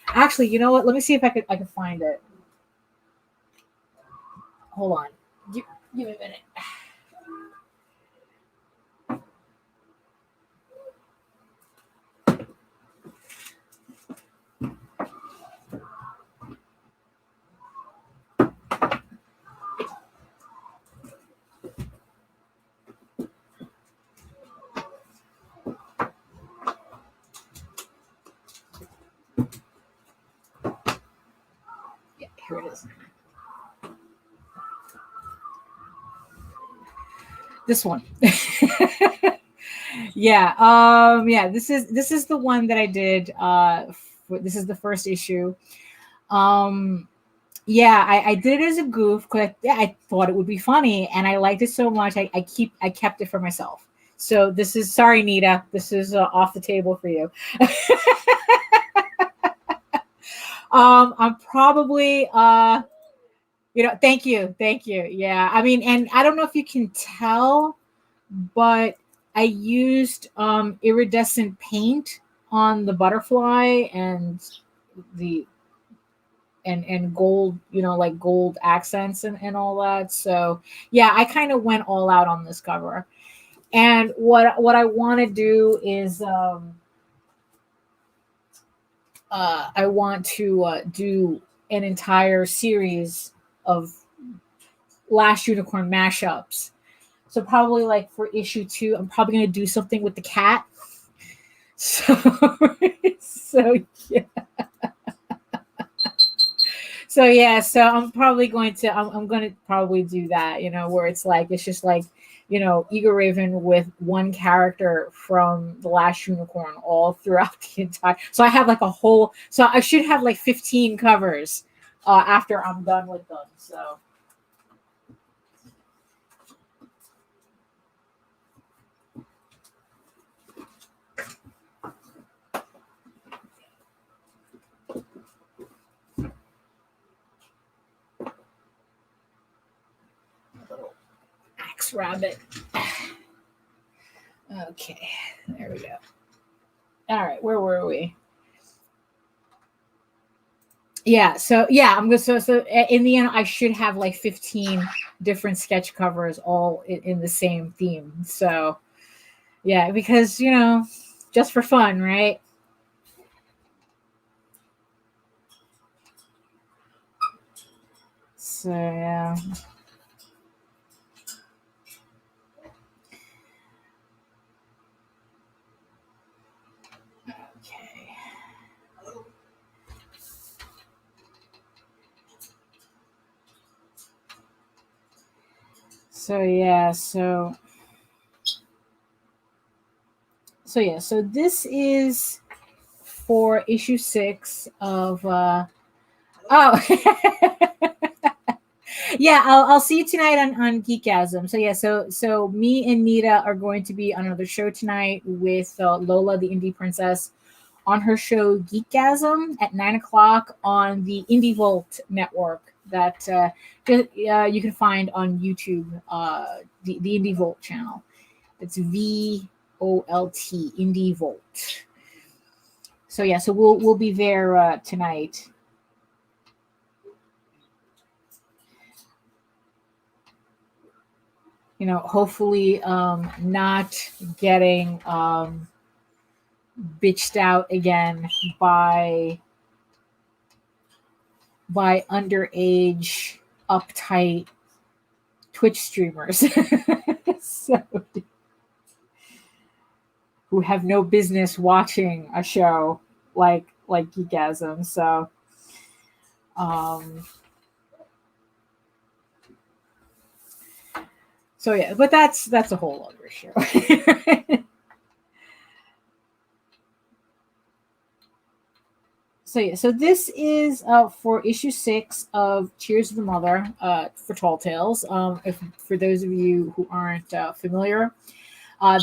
Actually, you know what? Let me see if I can find it. Hold on. Give me a minute. here it is. This one. Yeah. This is the one that I did. This is the first issue. Yeah, I did it as a goof because I thought it would be funny, and I liked it so much. I kept it for myself. So this is, sorry, Nita, this is off the table for you. I'm probably thank you. Yeah, I mean, and I don't know if you can tell, but I used iridescent paint on the butterfly and the and gold, like gold accents and all that. So yeah, I kind of went all out on this cover. And what I want to do is I want to do an entire series of Last Unicorn mashups. So probably like for issue 2, I'm probably going to do something with the cat. So yeah. So I'm probably going to I'm going to probably do that, where it's just like, EGORAVEN with one character from The Last Unicorn all throughout the entire. So I have like a whole. So I should have like 15 covers after I'm done with them. So. Rabbit. Okay, there we go. All right, where were we? Yeah, so yeah, I'm gonna so in the end I should have like 15 different sketch covers all in the same theme. So yeah, because just for fun, right? So yeah. So yeah, so this is for issue 6 of yeah, I'll see you tonight on Geekasm. So yeah, so me and Nita are going to be on another show tonight with Lola, the Indie Princess, on her show Geekasm at 9:00 on the Indie Volt network that you can find on YouTube, the Indie Volt channel. It's VOLT, Indie Volt. So yeah, so we'll be there tonight. Hopefully not getting bitched out again by underage, uptight Twitch streamers who have no business watching a show like Geekasm. So so yeah, but that's a whole other show. So yeah, so this is for issue 6 of Tears of the Mother for Tall Tales. For those of you who aren't familiar,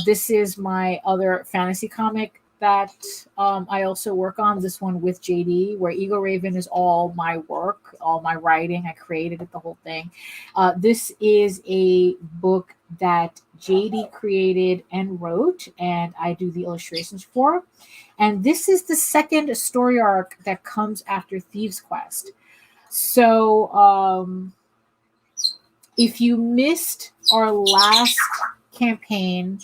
this is my other fantasy comic that I also work on. This one with JD, where EGORAVEN is all my work, all my writing. I created it, the whole thing. This is a book that JD created and wrote, and I do the illustrations for. And this is the second story arc that comes after Thieves Quest. So if you missed our last campaign,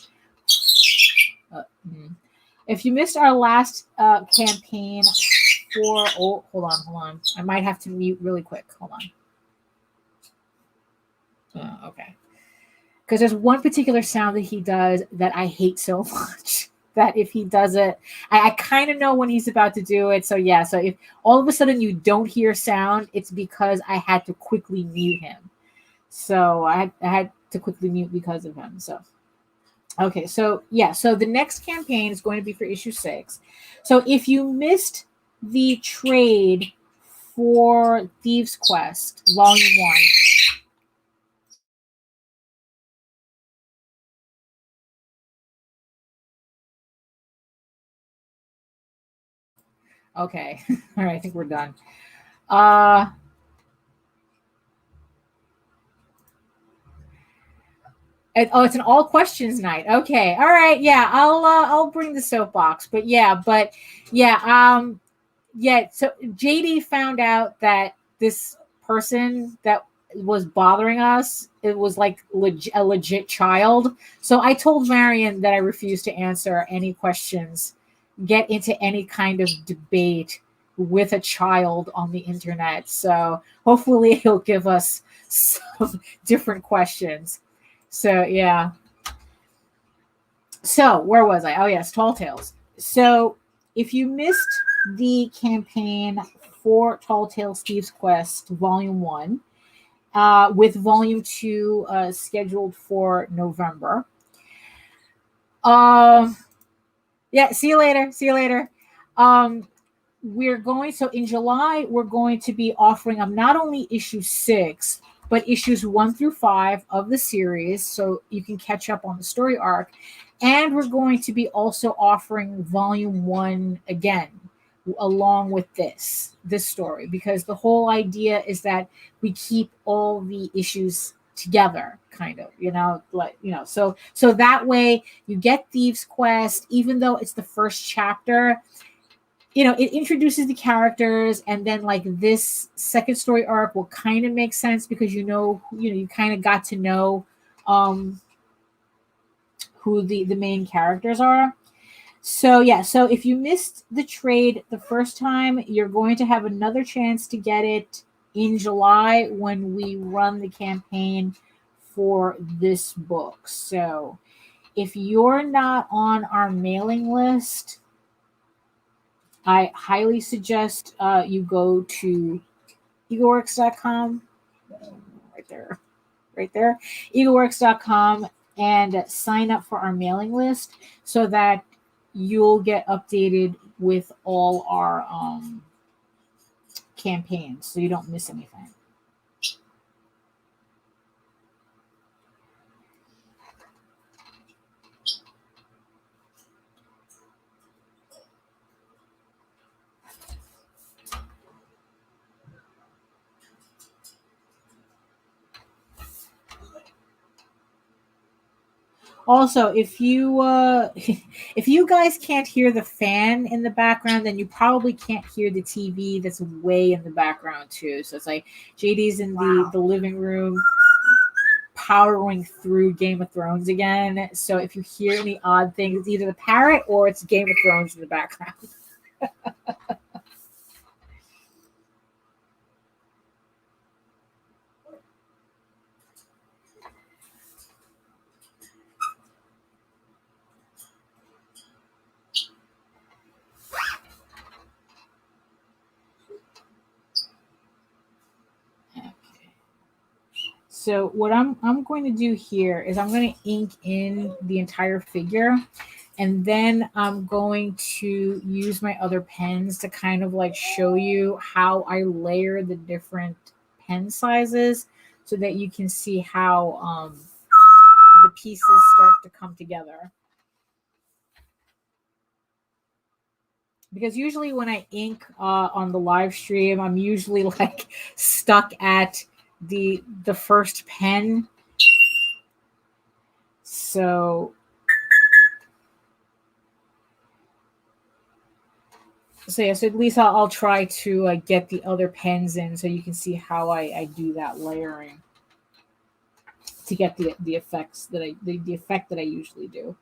campaign for, hold on. I might have to mute really quick. Hold on. Okay. Because there's one particular sound that he does that I hate so much that if he does it, I kind of know when he's about to do it. So yeah, so if all of a sudden you don't hear sound, it's because I had to quickly mute him. So I had to quickly mute because of him. So okay, so yeah, so the next campaign is going to be for issue 6. So if you missed the trade for Thieves Quest Volume 1, okay, all right, I think we're done. It's an all questions night. Okay, all right, yeah, I'll bring the soapbox, but yeah, yeah. So JD found out that this person that was bothering us, it was like a legit child. So I told Marion that I refused to answer any questions, get into any kind of debate with a child on the internet. So hopefully he'll give us some different questions. So yeah. So where was I? Oh yes, Tall Tales. So if you missed the campaign for Tall Tales Thieves Quest Volume 1, with Volume 2 scheduled for November. Yeah, see you later. See you later. We're going, so in July, we're going to be offering up not only issue 6, but issues 1 through 5 of the series, so you can catch up on the story arc. And we're going to be also offering volume 1 again, along with this story, because the whole idea is that we keep all the issues together, kind of, so that way you get Thieves Quest, even though it's the first chapter, it introduces the characters, and then like this second story arc will kind of make sense because you kind of got to know who the main characters are. So yeah, so if you missed the trade the first time, you're going to have another chance to get it in July when we run the campaign for this book. So if you're not on our mailing list, I highly suggest you go to EGORAVEN, right there, EGORAVEN, and sign up for our mailing list so that you'll get updated with all our campaigns so you don't miss anything. Also, if you if you guys can't hear the fan in the background, then you probably can't hear the TV that's way in the background too. So it's like JD's in the living room powering through Game of Thrones again. So if you hear any odd things, it's either the parrot or it's Game of Thrones in the background. So what I'm going to do here is I'm going to ink in the entire figure, and then I'm going to use my other pens to kind of like show you how I layer the different pen sizes so that you can see how the pieces start to come together. Because usually when I ink on the live stream, I'm usually like stuck at the first pen. So yeah, so at least I'll try to get the other pens in so you can see how I do that layering to get the effects that the effect that I usually do.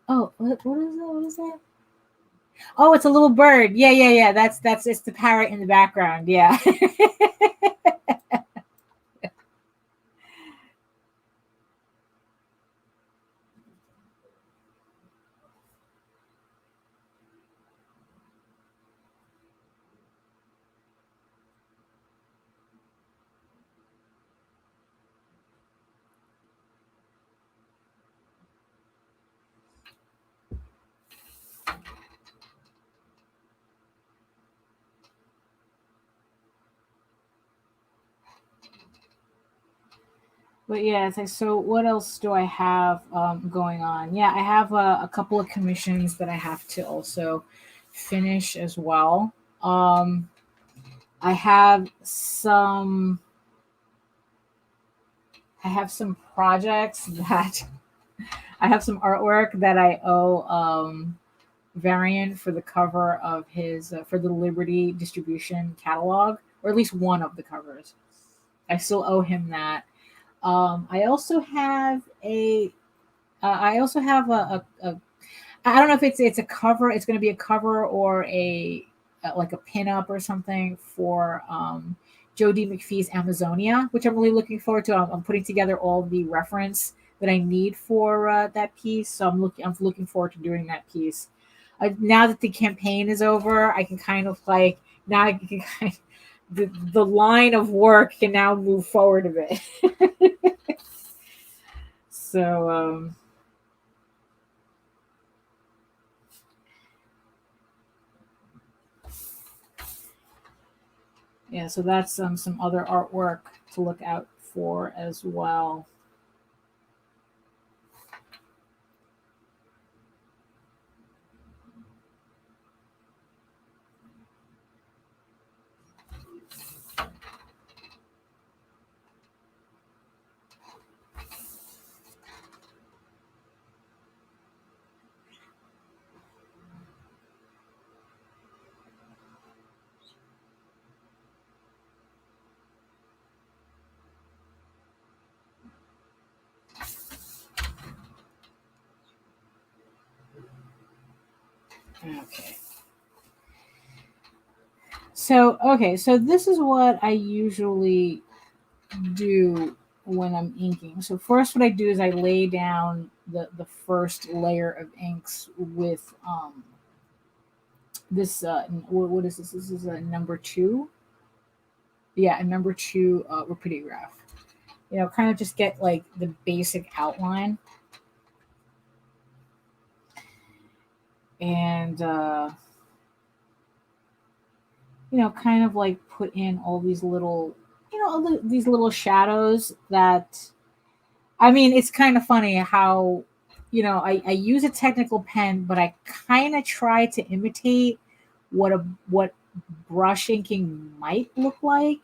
Oh, what is that? What is that? Oh, it's a little bird. Yeah, yeah, yeah. That's it's the parrot in the background. Yeah. But yeah, it's like, so what else do I have going on? Yeah, I have a couple of commissions that I have to also finish as well. I have some I have some projects that I have some artwork that I owe Variant for the cover of his for the Liberty distribution catalog, or at least one of the covers. I still owe him that. I also have a I also have a I don't know if it's a cover. It's going to be a cover or a like a pin-up or something for Joe D. McPhee's Amazonia, which I'm really looking forward to. I'm putting together all the reference that I need for that piece, so I'm looking forward to doing that piece. Now that the campaign is over, I can kind of like now I can kind of, the line of work can now move forward a bit. So yeah, so that's some other artwork to look out for as well. Okay. So this is what I usually do when I'm inking. So first what I do is I lay down the first layer of inks with this what is this? This is a number 2. Yeah, a number 2 rapidograph. You know, kind of just get like the basic outline. And you know, kind of like put in all these little, you know, these little shadows that, I mean, it's kind of funny how, you know, I use a technical pen, but I kind of try to imitate what brush inking might look like.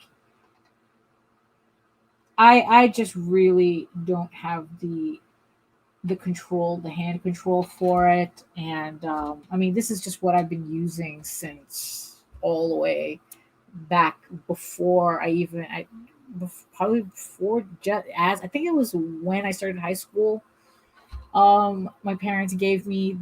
I just really don't have the hand control for it, and I mean, this is just what I've been using since all the way back before probably before just as I think it was when I started high school. My parents gave me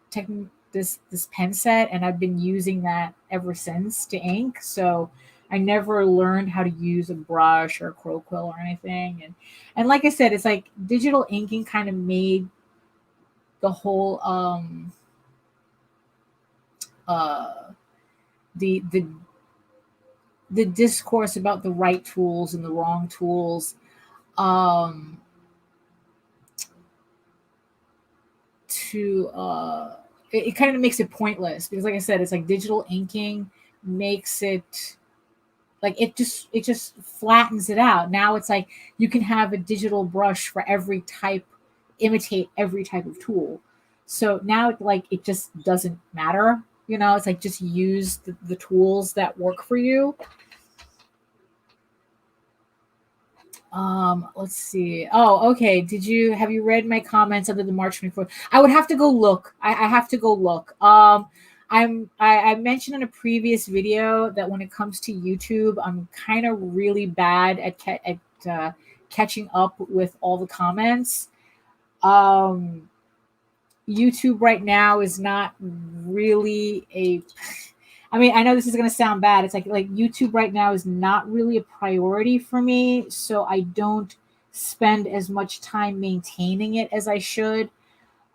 tech this pen set, and I've been using that ever since to ink. So I never learned how to use a brush or a crow quill or anything. And like I said, it's like digital inking kind of made the whole uh the the discourse about the right tools and the wrong tools um to it kind of makes it pointless, because like I said, it's like digital inking makes it like it just flattens it out. Now it's like you can have a digital brush for every type, imitate every type of tool. So now like it just doesn't matter, you know. It's like just use the tools that work for you. Let's see. Oh, okay. Have you read my comments under the March 24th? I would have to go look. I have to go look. I mentioned in a previous video that when it comes to YouTube, I'm kind of really bad at catching up with all the comments. Um, YouTube right now is not really a. I mean, I know this is going to sound bad. It's like YouTube right now is not really a priority for me, so I don't spend as much time maintaining it as I should.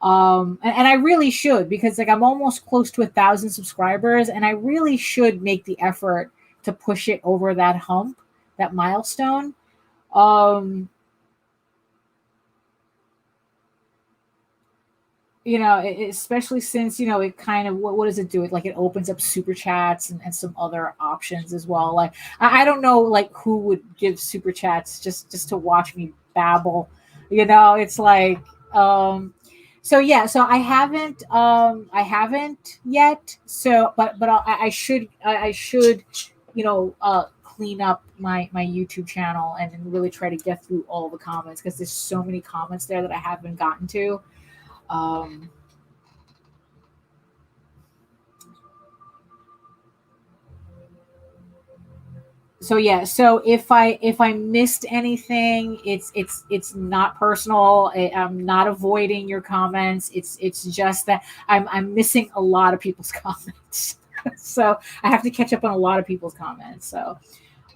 And I really should, because like I'm almost close to 1,000 subscribers, and I really should make the effort to push it over that hump, that milestone. Um, especially since, it kind of, what does it do? It, like, it opens up super chats and some other options as well. Like, I don't know, like, who would give super chats just to watch me babble. It's like, so yeah, so I haven't yet. So, but I should, clean up my YouTube channel and really try to get through all the comments, because there's so many comments there that I haven't gotten to. Um, so yeah, so if I missed anything, it's not personal. I'm not avoiding your comments. It's just that I'm missing a lot of people's comments. So I have to catch up on a lot of people's comments. So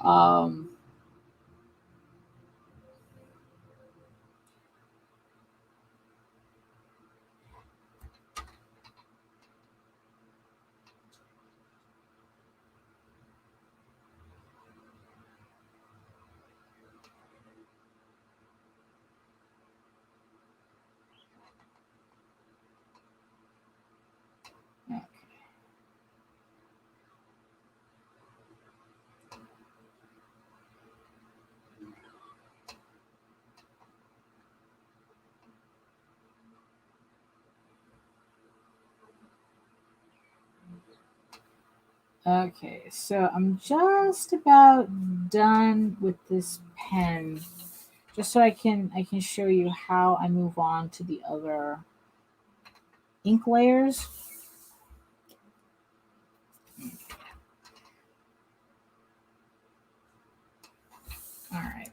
um okay, so I'm just about done with this pen, just so I can show you how I move on to the other ink layers. All right.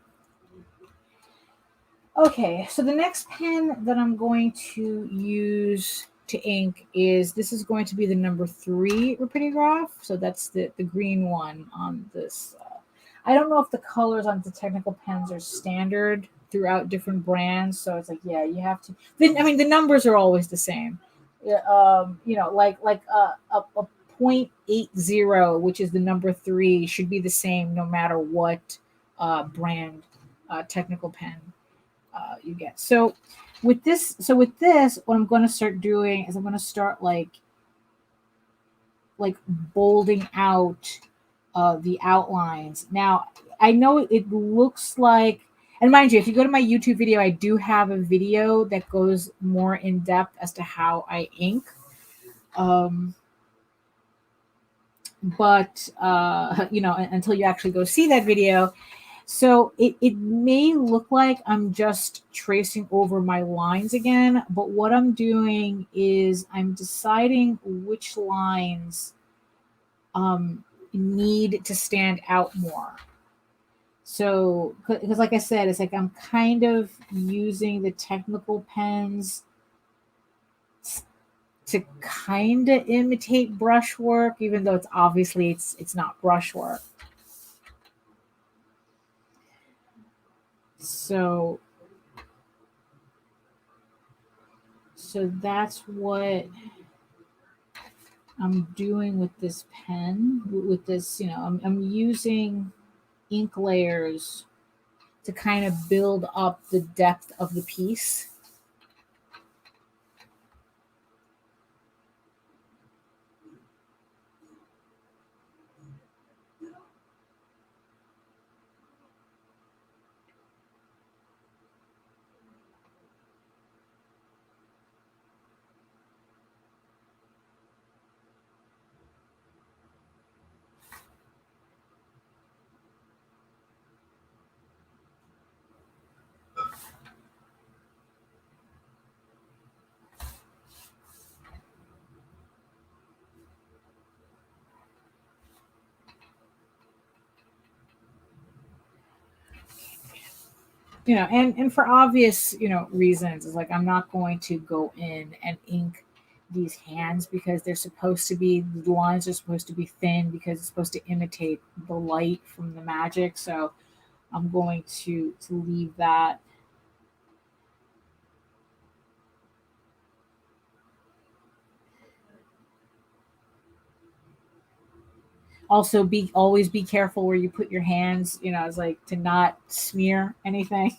Okay, so the next pen that I'm going to use to ink this is going to be the number 3 Rapidograph. So that's the green one on this. I don't know if the colors on the technical pens are standard throughout different brands. So it's like, yeah, you have to. I mean, the numbers are always the same. Yeah, like a 0.80, which is the number 3, should be the same no matter what brand technical pen you get. So with this, what I'm going to start doing is I'm going to start like bolding out the outlines. Now, I know it looks like, and mind you, if you go to my YouTube video, I do have a video that goes more in depth as to how I ink. Um, but until you actually go see that video, so it may look like I'm just tracing over my lines again, but what I'm doing is I'm deciding which lines need to stand out more. So, because like I said, it's like I'm kind of using the technical pens to kind of imitate brushwork, even though it's not brushwork. So that's what I'm doing with this pen. With this, I'm using ink layers to kind of build up the depth of the piece. And for obvious, reasons, it's like I'm not going to go in and ink these hands because the lines are supposed to be thin because it's supposed to imitate the light from the magic. So I'm going to leave that. Also, always be careful where you put your hands. It's like to not smear anything.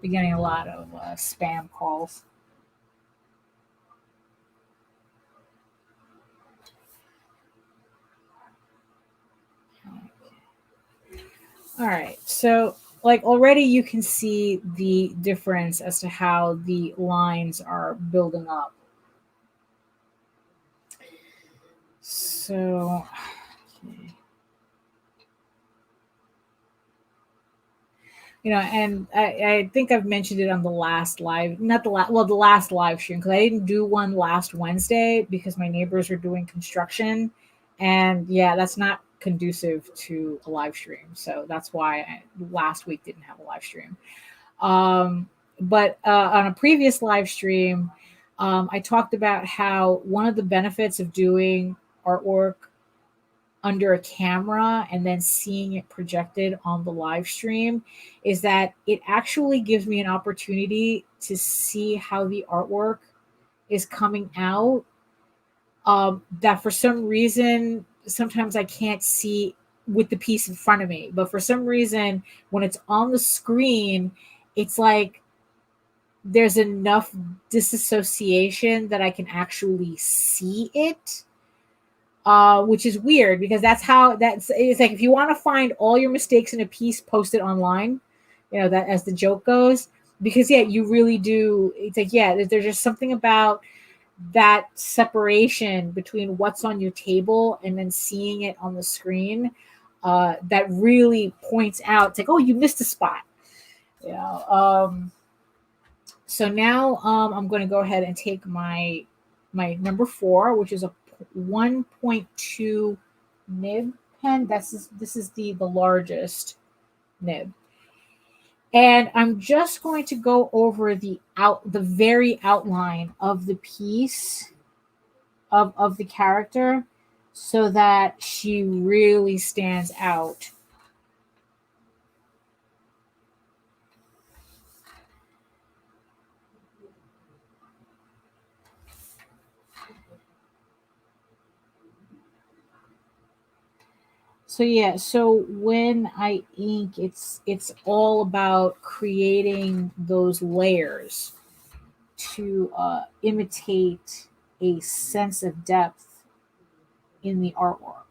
Be getting a lot of spam calls. All right. So, like, already you can see the difference as to how the lines are building up. So, okay. And I think I've mentioned it on the last live, not the last, well, the last live stream, because I didn't do one last Wednesday because my neighbors were doing construction. And yeah, that's not conducive to a live stream. So that's why last week didn't have a live stream. But on a previous live stream, I talked about how one of the benefits of doing artwork under a camera and then seeing it projected on the live stream is that it actually gives me an opportunity to see how the artwork is coming out. That for some reason, sometimes I can't see with the piece in front of me, but for some reason, when it's on the screen, it's like there's enough disassociation that I can actually see it, which is weird because it's like if you want to find all your mistakes in a piece, post it online, that as the joke goes, because yeah, you really do. It's like, yeah, there's just something about that separation between what's on your table and then seeing it on the screen that really points out. It's like, oh, you missed a spot. So now I'm going to go ahead and take my number 4, which is a 1.2 nib pen. This is the largest nib. And I'm just going to go over the very outline of the piece of the character so that she really stands out. So yeah, so when I ink, it's all about creating those layers to imitate a sense of depth in the artwork.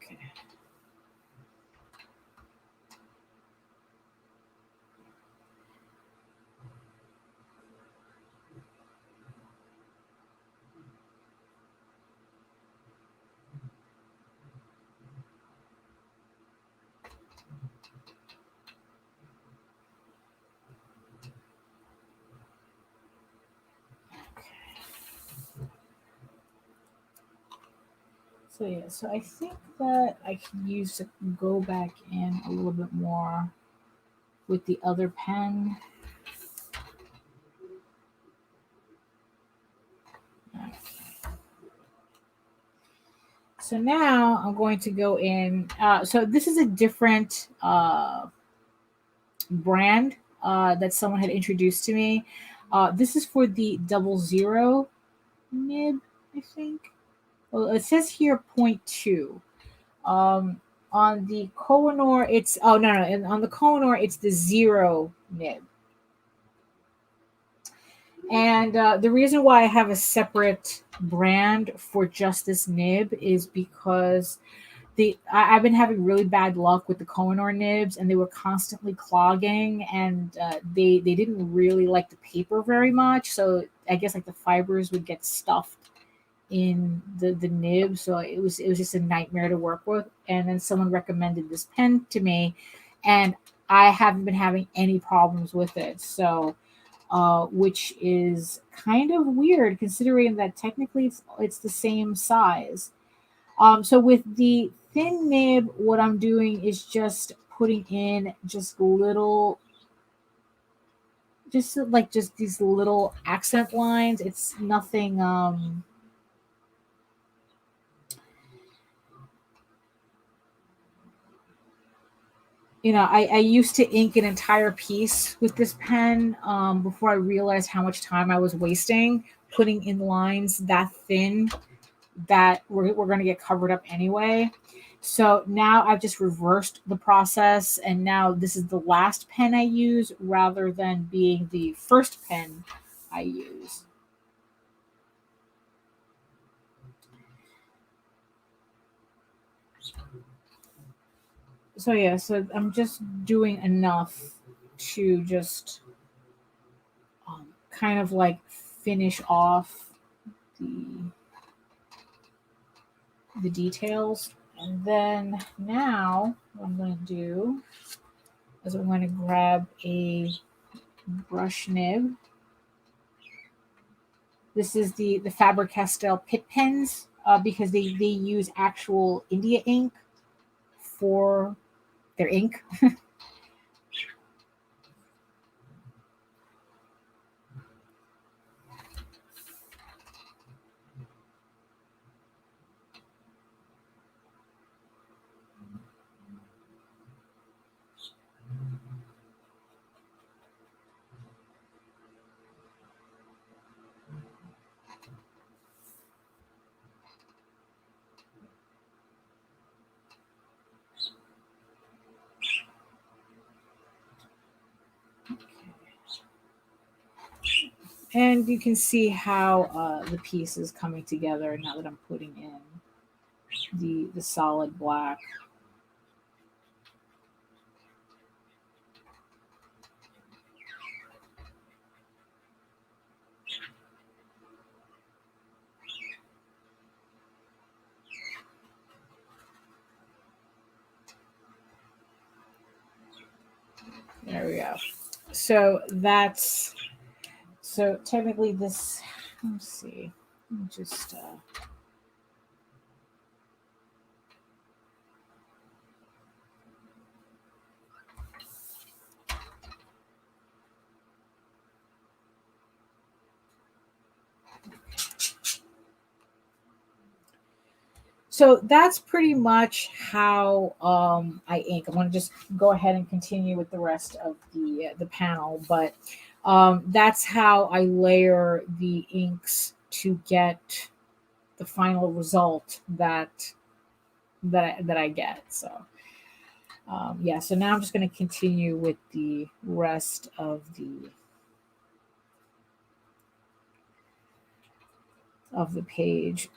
Okay. So yeah, so I think that I can use to go back in a little bit more with the other pen. Okay. So now I'm going to go in. So this is a different brand that someone had introduced to me. This is for the 00 nib, I think. Well, it says here point 0.2. On the Kohinoor, it's no, and on the Kohinoor, it's the 0 nib. And the reason why I have a separate brand for just this nib is because I've been having really bad luck with the Kohinoor nibs, and they were constantly clogging, and they didn't really like the paper very much. So I guess like the fibers would get stuffed in the nib, so it was just a nightmare to work with. And then someone recommended this pen to me, and I haven't been having any problems with it. So which is kind of weird considering that technically it's the same size. So with the thin nib, what I'm doing is just putting in just little, just these little accent lines. It's nothing. I used to ink an entire piece with this pen before I realized how much time I was wasting putting in lines that thin that we're going to get covered up anyway. So now I've just reversed the process, and now this is the last pen I use rather than being the first pen I use. So yeah, so I'm just doing enough to just kind of like finish off the the details. And then now what I'm going to do is I'm going to grab a brush nib. This is the Faber-Castell Pitt pens because they use actual India ink for their ink. And you can see how the piece is coming together now that I'm putting in the solid black. There we go. So that's, so technically this, let's see, let me just so that's pretty much how I ink. I'm going to just go ahead and continue with the rest of the panel, but that's how I layer the inks to get the final result that I get. So yeah, so now I'm just going to continue with the rest of the page.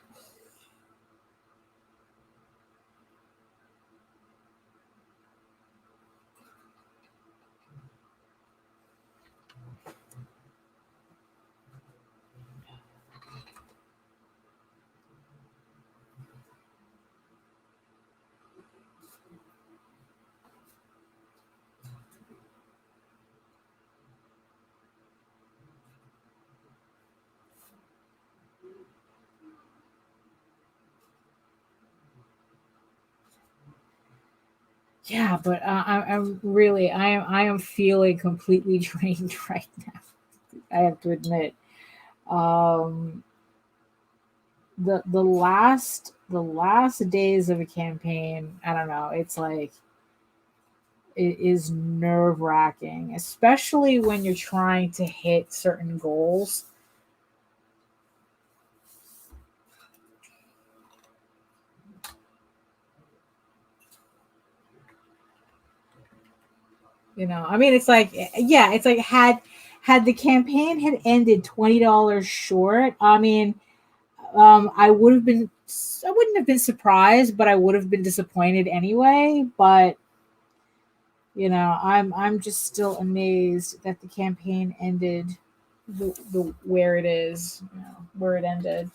Yeah, but I am feeling completely drained right now. I have to admit, um, the last days of a campaign, I don't know. It's like it is nerve wracking, especially when you're trying to hit certain goals. I mean, it's like, yeah, it's like had the campaign had ended $20 short. I mean, I wouldn't have been surprised, but I would have been disappointed anyway. But I'm just still amazed that the campaign ended the where it is, where it ended.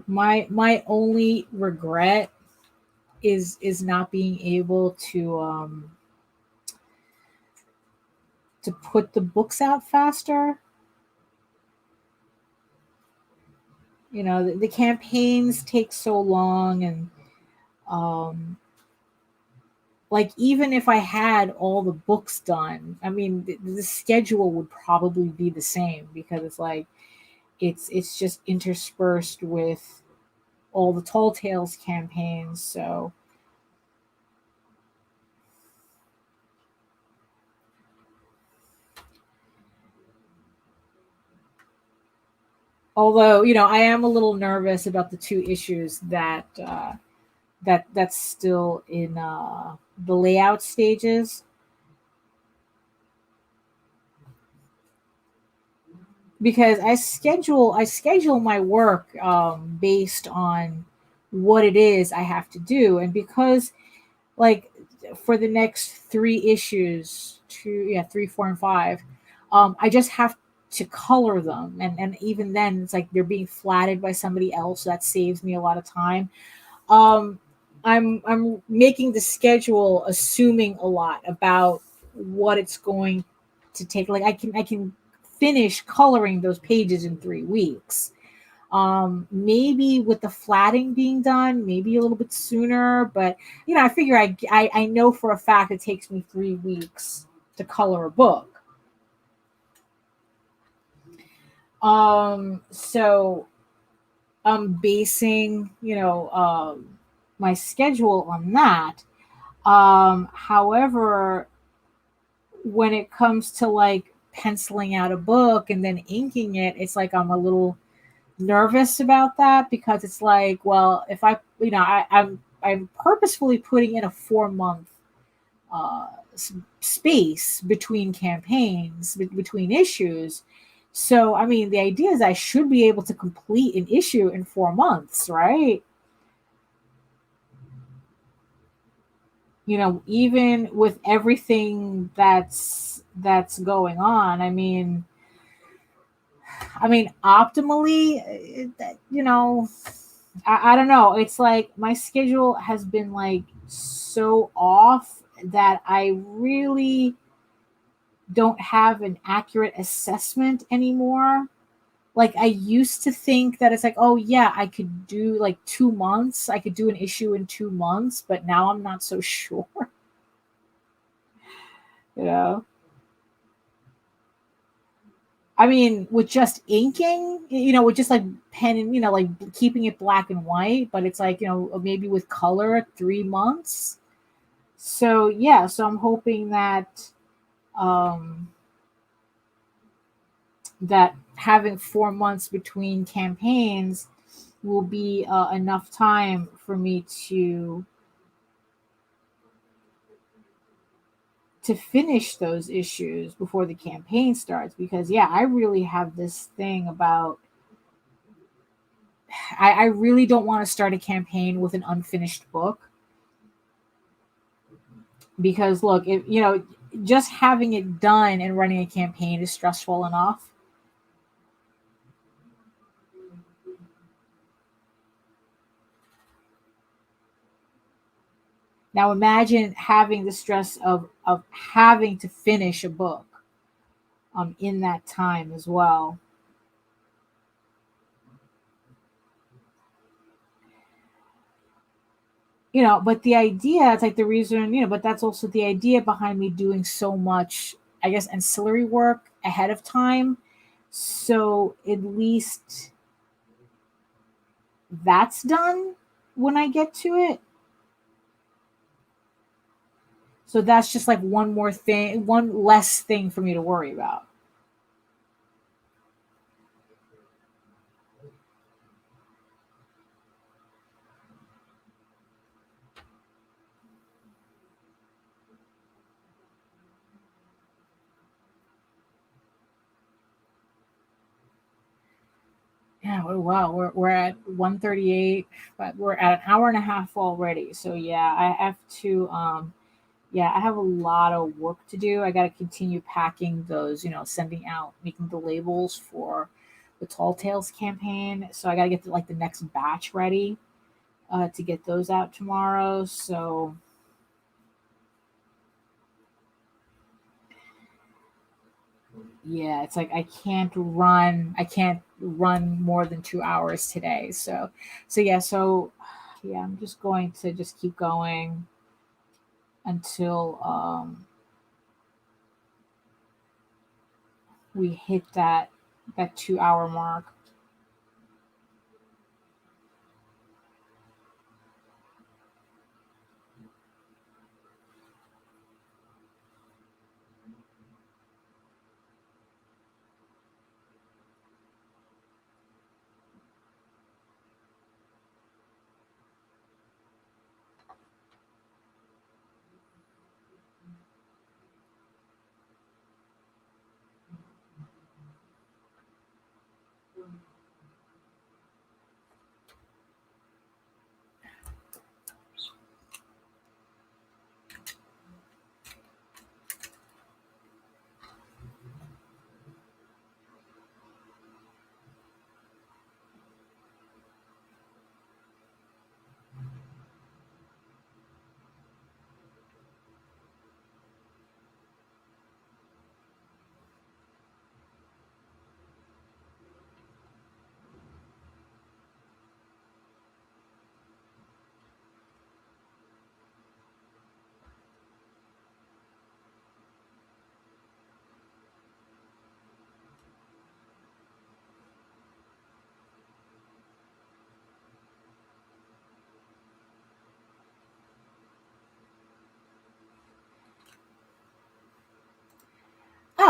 My only regret is not being able to put the books out faster. The campaigns take so long, and um like, even if I had all the books done, I mean, the schedule would probably be the same, because it's like it's just interspersed with all the Tall Tales campaigns. So although I am a little nervous about the two issues that's still in the layout stages, because I schedule my work based on what it is I have to do, and because, like, for the next three issues, three, four, and five, I just have to color them, and even then it's like they're being flatted by somebody else, so that saves me a lot of time. um I'm making the schedule assuming a lot about what it's going to take. Like, I can finish coloring those pages in 3 weeks. Maybe with the flatting being done, maybe a little bit sooner, but I figure I know for a fact it takes me 3 weeks to color a book. So I'm basing my schedule on that. However, when it comes to, like, penciling out a book and then inking it, it's like I'm a little nervous about that because it's like, well, if I, I'm purposefully putting in a 4 month uh, space between campaigns, between issues. So, I mean, the idea is I should be able to complete an issue in 4 months, right? Even with everything that's going on. I mean, optimally, I don't know. It's like my schedule has been like so off that I really don't have an accurate assessment anymore. Like I used to think that it's like, oh yeah, I could do like 2 months. I could do an issue in 2 months, but now I'm not so sure. You know, I mean, with just inking, with just like pen and like keeping it black and white, but it's like maybe with color 3 months. So yeah, so I'm hoping um that having 4 months between campaigns will be enough time for me to finish those issues before the campaign starts. Because yeah, I really have this thing about I really don't want to start a campaign with an unfinished book. Because look, if just having it done and running a campaign is stressful enough. Now imagine having the stress of having to finish a book in that time as well. But the idea, it's like the reason, but that's also the idea behind me doing so much, I guess, ancillary work ahead of time. So at least that's done when I get to it. So that's just like one more thing, one less thing for me to worry about. Yeah, wow, we're at 1:38, but we're at an hour and a half already. So yeah, I have to yeah, I have a lot of work to do. I got to continue packing those, sending out, making the labels for the Tall Tales campaign. So I got to get like the next batch ready to get those out tomorrow. So yeah, it's like I can't run more than 2 hours today. So yeah, I'm just going to just keep going until we hit that 2 hour mark.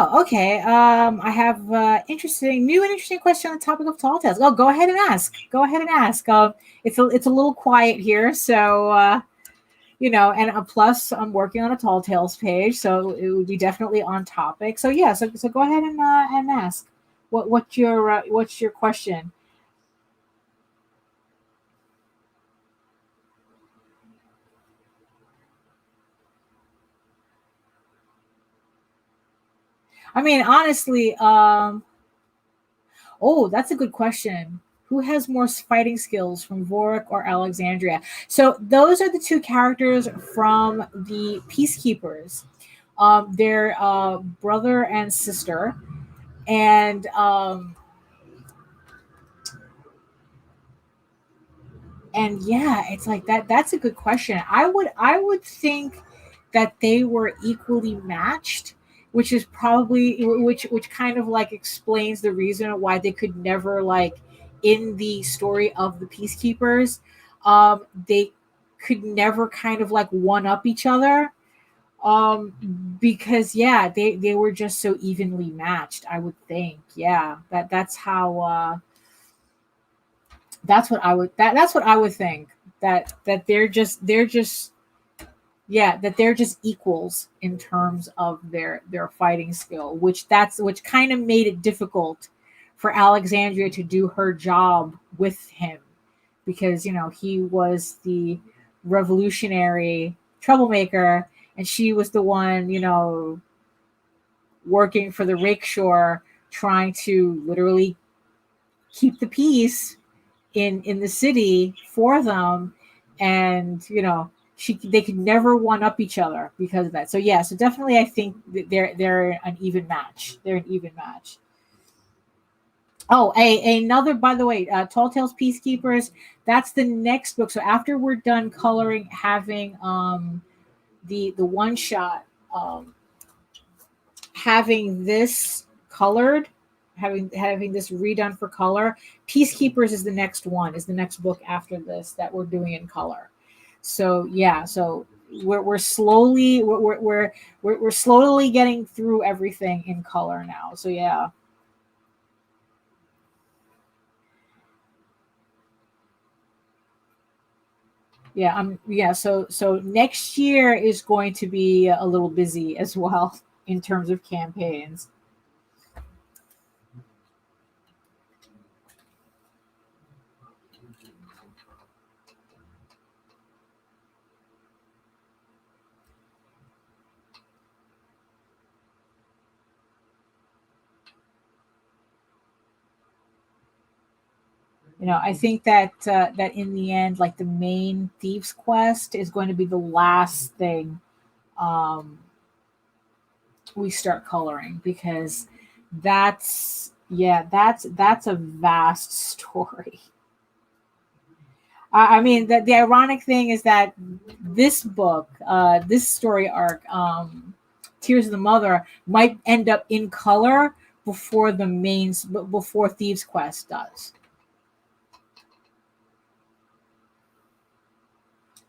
Oh, okay. I have new and interesting question on the topic of tall tales. Oh, go ahead and ask. Go ahead and ask. It's a little quiet here, so and plus I'm working on a tall tales page, so it would be definitely on topic. So yeah, so go ahead and ask. What's your question? I mean, honestly, oh, that's a good question. Who has more fighting skills from Vorik or Alexandria? So those are the two characters from the Peacekeepers. They're brother and sister, and yeah, it's like that. That's a good question. I would think that they were equally matched, which is probably which kind of like explains the reason why they could never, like, in the story of the Peacekeepers, they could never kind of like one up each other, because yeah, they were just so evenly matched. I would think, yeah, that's how that's what I would think, that they're just yeah, that they're just equals in terms of their fighting skill, which kind of made it difficult for Alexandria to do her job with him, because he was the revolutionary troublemaker, and she was the one, working for the Rakeshore, trying to literally keep the peace in the city for them, and they could never one up each other because of that. So yeah, so definitely I think that they're an even match. They're an even match. Oh, another, by the way, Tall Tales Peacekeepers, that's the next book. So after we're done coloring, having the one shot, having this colored, having this redone for color, Peacekeepers is the next one, is the next book after this that we're doing in color. So yeah, so we're slowly we're slowly getting through everything in color now. So yeah. Yeah, so next year is going to be a little busy as well in terms of campaigns. I think that in the end, like, the main thieves quest is going to be the last thing um, we start coloring, because that's a vast story. I mean, the ironic thing is that this book, this story arc, Tears of the Mother, might end up in color before before Thieves Quest does.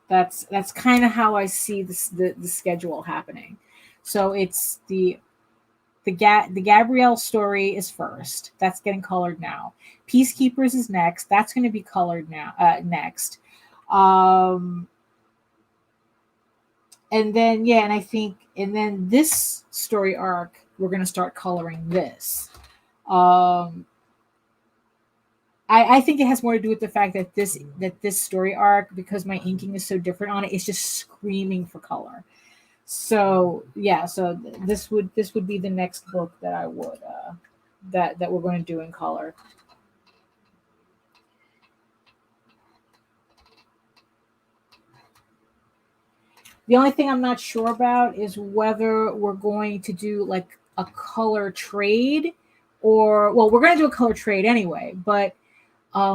That's kind of how I see the schedule happening. So it's the Gabrielle story is first. That's getting colored now. Peacekeepers is next. That's going to be colored now. Next, um, and then yeah, and I think, and then this story arc, we're going to start coloring this. Um, I think it has more to do with the fact that this story arc, because my inking is so different on it, it's just screaming for color. So yeah, so this would be the next book that I would that we're going to do in color. The only thing I'm not sure about is whether we're going to do like a color trade, or, well, we're going to do a color trade anyway, but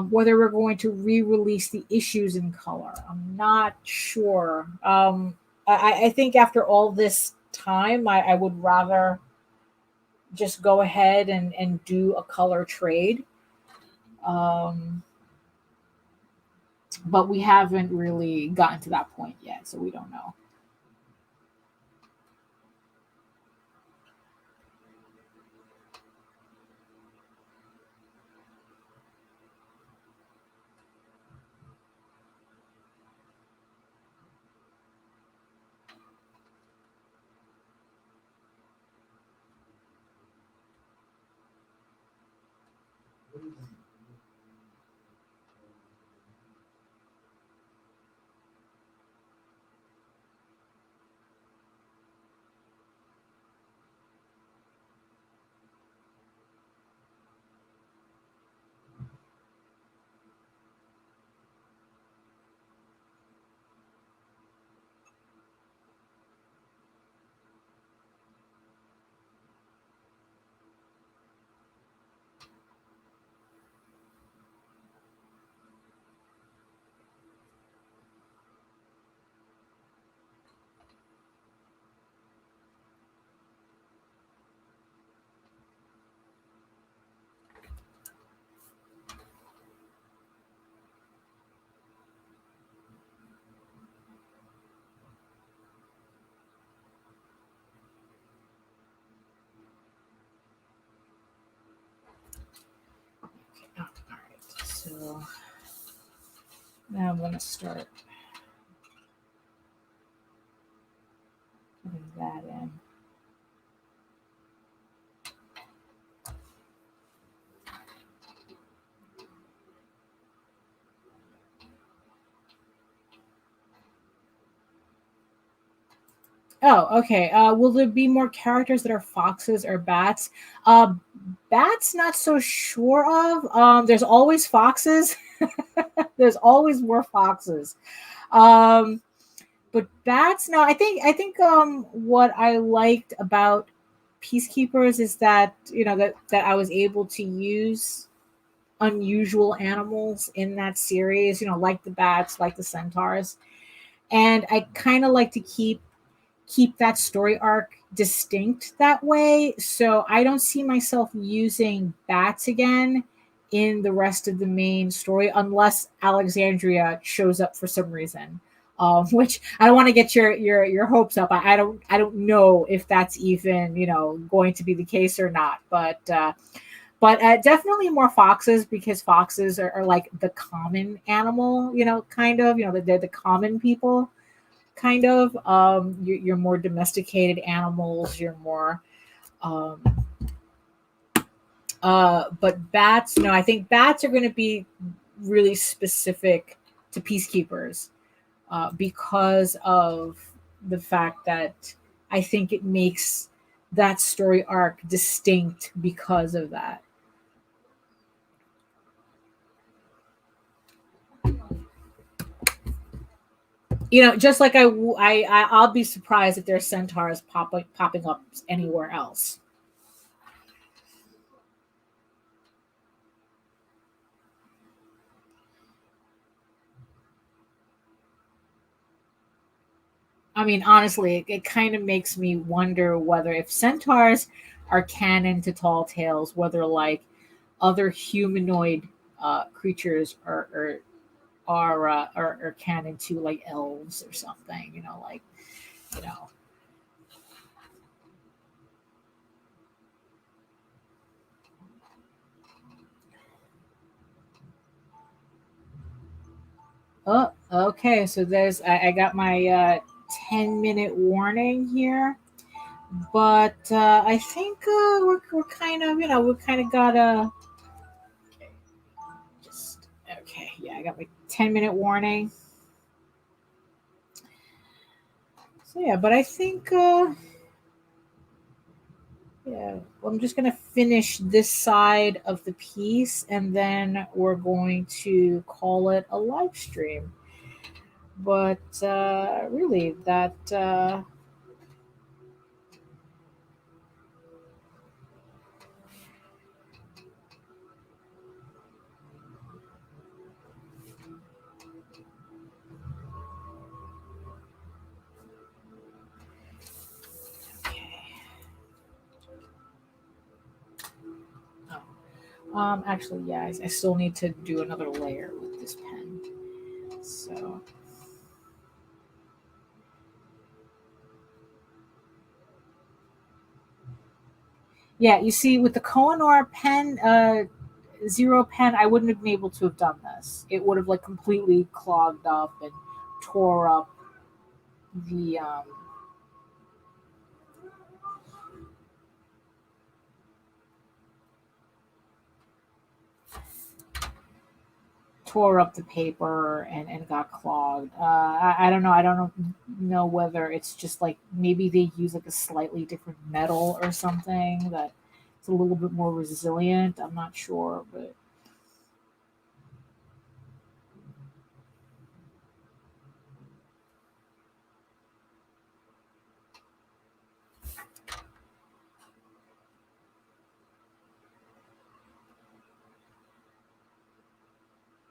whether we're going to re-release the issues in color, I'm not sure. I think after all this time, I would rather just go ahead and do a color trade. Um, but we haven't really gotten to that point yet, so we don't know. All right. So now I'm going to start putting that in. Oh, okay. Will there be more characters that are foxes or bats? Bats, not so sure of. There's always foxes. There's always more foxes. Um, but bats, no. I think what I liked about Peacekeepers is that that I was able to use unusual animals in that series. Like the bats, like the centaurs, and I kind of like to keep that story arc distinct that way. So I don't see myself using bats again in the rest of the main story unless Alexandria shows up for some reason. Which I don't want to get your hopes up. I don't know if that's even going to be the case or not. But definitely more foxes because foxes are like the common animal. Kind of. They're the common people kind of. You're more domesticated animals. You're more. Um, but bats, no, I think bats are going to be really specific to peacekeepers because of the fact that I think it makes that story arc distinct because of that. Just like I'll be surprised if there's centaurs popping up anywhere else. I mean, honestly, it kind of makes me wonder whether if centaurs are canon to Tall Tales, whether like other humanoid creatures are canon to like elves or something. Like you know. Oh, okay. So I got my 10-minute warning here, but I think we're kind of we kind of gotta just okay. Yeah, I got my 10-minute warning. So yeah, but I think yeah, well, I'm just gonna finish this side of the piece, and then we're going to call it a live stream. But really, that okay. Actually, yeah, I still need to do another layer with this pen. So yeah, you see, with the Kohinoor pen, zero pen, I wouldn't have been able to have done this. It would have like completely clogged up and tore up the tore up the paper and got clogged. I don't know. I don't know whether it's just like maybe they use like a slightly different metal or something that it's a little bit more resilient. I'm not sure, but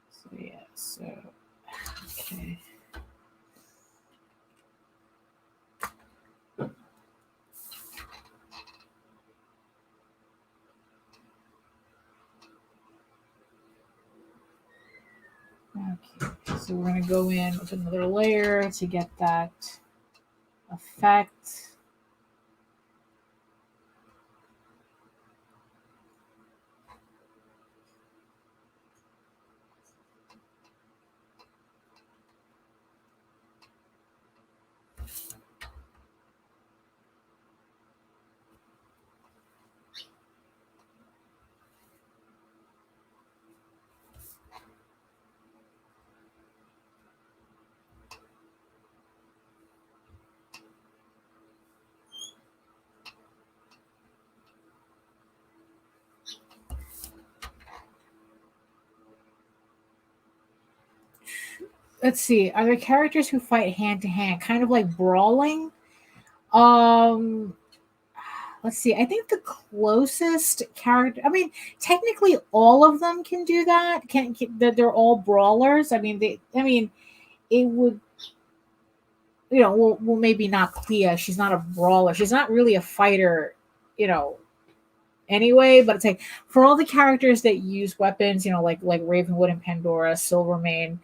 so yeah. So okay. Okay, so we're gonna go in with another layer to get that effect. Let's see. Are there characters who fight hand to hand, kind of like brawling? Um, let's see. I think the closest character. I mean, technically, all of them can do that. Can that they're all brawlers? I mean, they. I mean, it would. Well, maybe not Clea. She's not a brawler. She's not really a fighter. You know, anyway. But it's like for all the characters that use weapons, like Ravenwood and Pandora, Silvermane,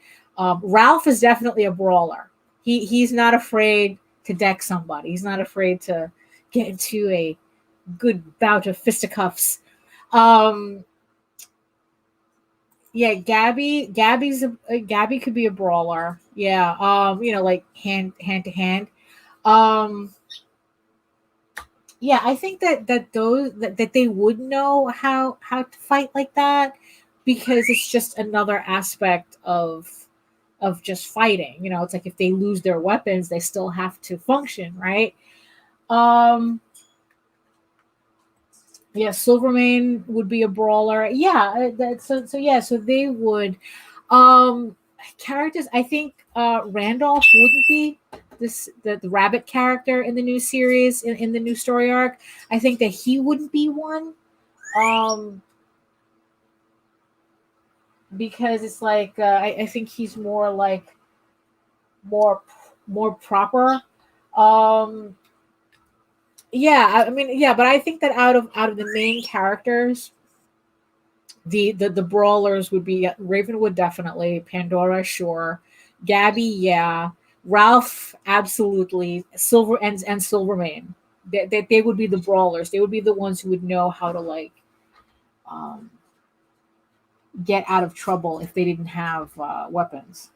Ralph is definitely a brawler. He's not afraid to deck somebody. He's not afraid to get into a good bout of fisticuffs. Um, yeah, Gabby could be a brawler. Yeah, like hand to hand. Um, yeah, I think that they would know how to fight like that because it's just another aspect of just fighting. It's like if they lose their weapons, they still have to function, right? Um, yeah, Silvermane would be a brawler. Yeah, so yeah, so they would. Um, Characters, I think Randolph wouldn't be the rabbit character in the new series in the new story arc. I think that he wouldn't be one. Um, because it's like I think he's more like more more proper. Um, yeah, I mean, yeah, but I think that out of the main characters, the brawlers would be Ravenwood definitely, Pandora sure, Gabby yeah, Ralph absolutely, and Silvermane. They would be the brawlers. They would be the ones who would know how to like um, get out of trouble if they didn't have weapons.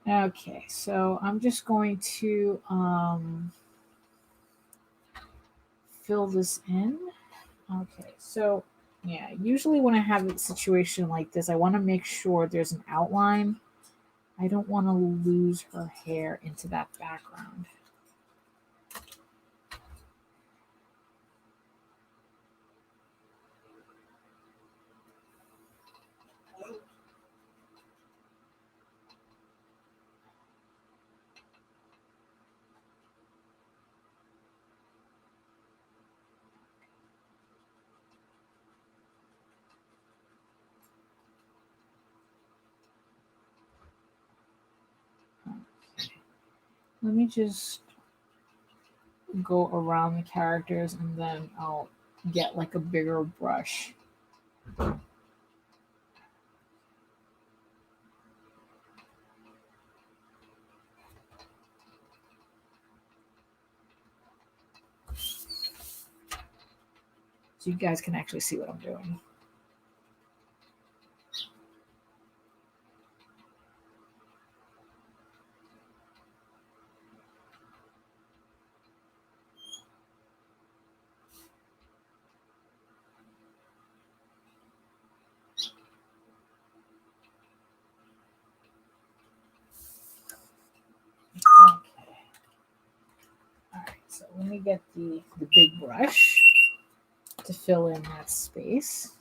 Okay, so I'm just going to fill this in. Okay, so yeah, usually when I have a situation like this, I want to make sure there's an outline. I don't want to lose her hair into that background. Let me just go around the characters and then I'll get like a bigger brush. So you guys can actually see what I'm doing. So let me get the big brush to fill in that space.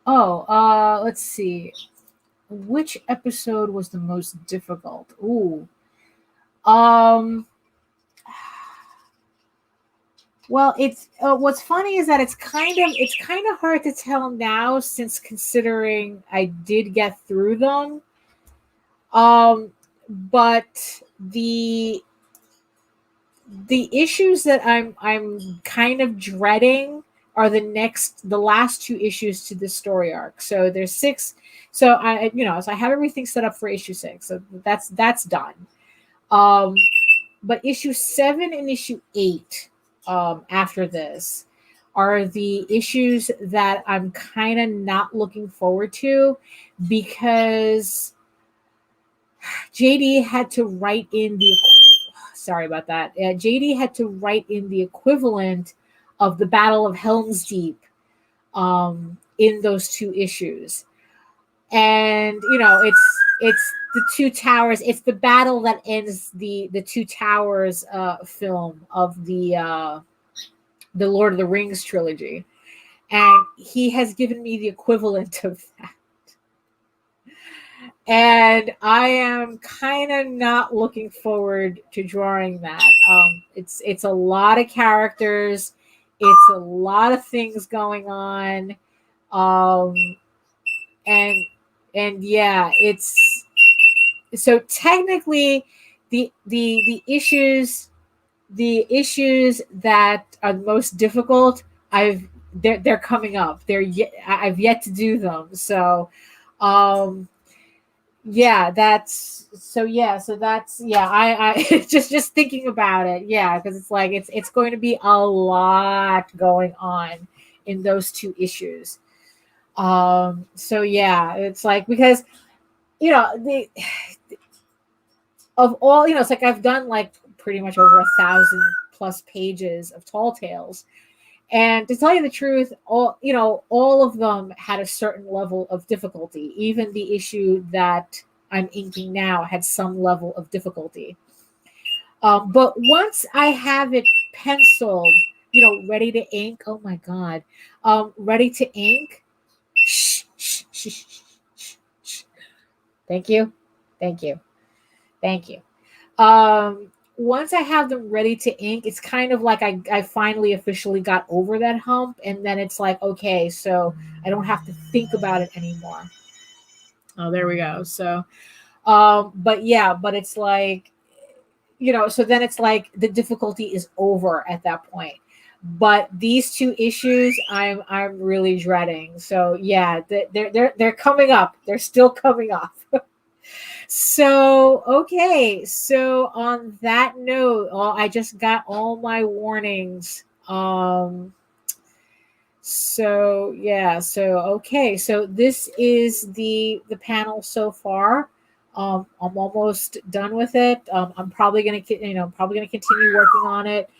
Oh, let's see. Which episode was the most difficult? Ooh. Um, well, it's what's funny is that it's kind of hard to tell now, since considering I did get through them. But the issues that I'm kind of dreading are the last two issues to this story arc. So there's 6. So so I have everything set up for issue 6. So that's done. But issue 7 and issue 8, after this, are the issues that I'm kind of not looking forward to, because JD had to write in the sorry about that. JD had to write in the equivalent of the Battle of Helm's Deep in those 2 issues. And it's the 2 towers. It's the battle that ends the 2 towers film of the Lord of the Rings trilogy, and he has given me the equivalent of that. And I am kind of not looking forward to drawing that. It's a lot of characters. It's a lot of things going on. And yeah, it's so technically the issues that are the most difficult, they're coming up. I've yet to do them. So I just thinking about it, because it's like it's going to be a lot going on in those 2 issues. It's like, because of all, it's like I've done like pretty much over 1,000+ pages of Tall Tales. And to tell you the truth, all of them had a certain level of difficulty. Even the issue that I'm inking now had some level of difficulty. But once I have it penciled, ready to ink, oh my God, ready to ink. Shh. Thank you. Once I have them ready to ink, it's kind of like I finally officially got over that hump, and then it's like, okay, so I don't have to think about it anymore. Oh, there we go. So, but it's like, so then it's like the difficulty is over at that point. But these 2 issues, I'm really dreading. So yeah, they're coming up. They're still coming up. So, okay. So on that note, I just got all my warnings. Okay. So this is the panel so far. I'm almost done with it. I'm probably going to continue working on it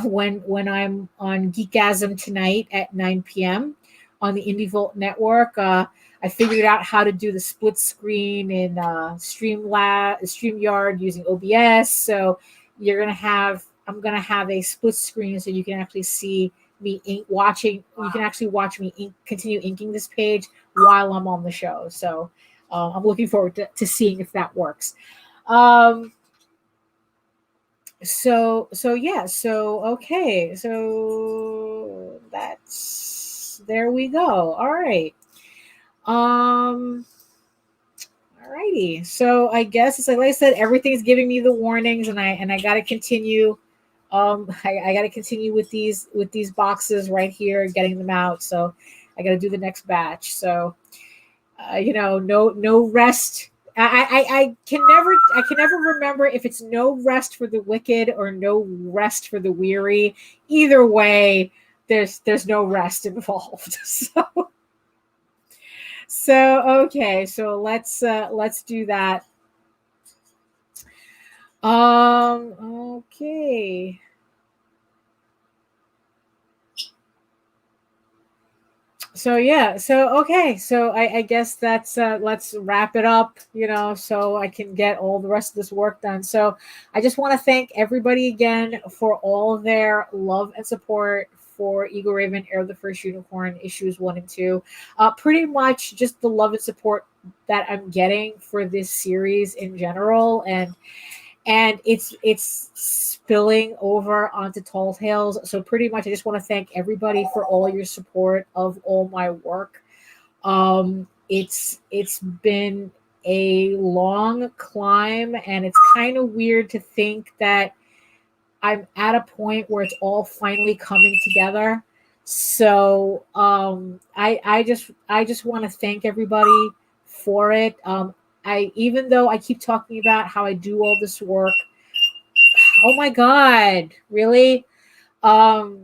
when I'm on Geekasm tonight at 9 p.m. on the Indie Vault Network. I figured out how to do the split screen in Streamyard using OBS. So I'm gonna have a split screen, so you can actually see me watching. You can actually watch me continue inking this page while I'm on the show. So I'm looking forward to seeing if that works. Okay. So there we go. All right. Alrighty. So I guess it's like I said, everything's giving me the warnings, and I gotta continue. I gotta continue with these boxes right here, getting them out. So I gotta do the next batch. So no rest. I can never remember if it's no rest for the wicked or no rest for the weary. Either way, there's no rest involved. So okay, so let's do that. Okay. So yeah, so okay, so I guess that's let's wrap it up, so I can get all the rest of this work done. So I just want to thank everybody again for all their love and support for EGORAVEN Heir of the First Unicorn issues 1 and 2. Pretty much just the love and support that I'm getting for this series in general, and it's spilling over onto Tall Tales. So pretty much I just want to thank everybody for all your support of all my work. It's been a long climb, and it's kind of weird to think that I'm at a point where it's all finally coming together. So I just want to thank everybody for it. I even though I keep talking about how I do all this work. Oh my God, really? Um,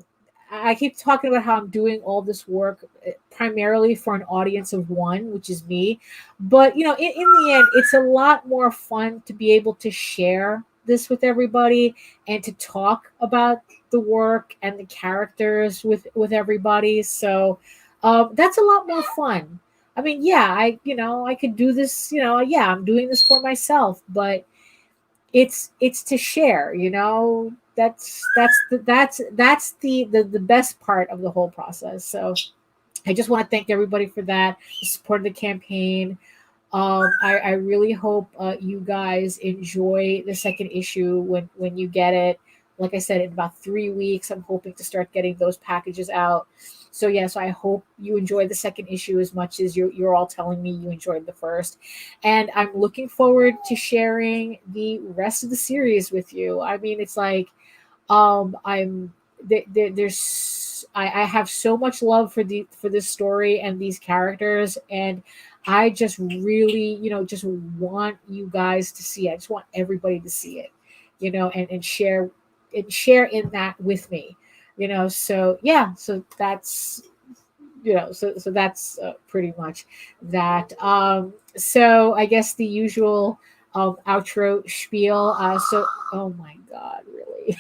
I keep talking about how I'm doing all this work primarily for an audience of one, which is me. But in the end, it's a lot more fun to be able to share this with everybody and to talk about the work and the characters with everybody. So that's a lot more fun. I mean, yeah, I could do this. Yeah, I'm doing this for myself, but it's to share. That's the best part of the whole process. So I just want to thank everybody for that, the support of the campaign. I really hope you guys enjoy the second issue when you get it. Like I said, in about 3 weeks, I'm hoping to start getting those packages out. So yeah, so I hope you enjoy the second issue as much as you're all telling me you enjoyed the first. And I'm looking forward to sharing the rest of the series with you. I mean, it's like I have so much love for this story and these characters, and I just really, just want you guys to see it. I just want everybody to see it, and share in that with me, So yeah, so that's so that's pretty much that. So I guess the usual outro spiel. So oh my God, really?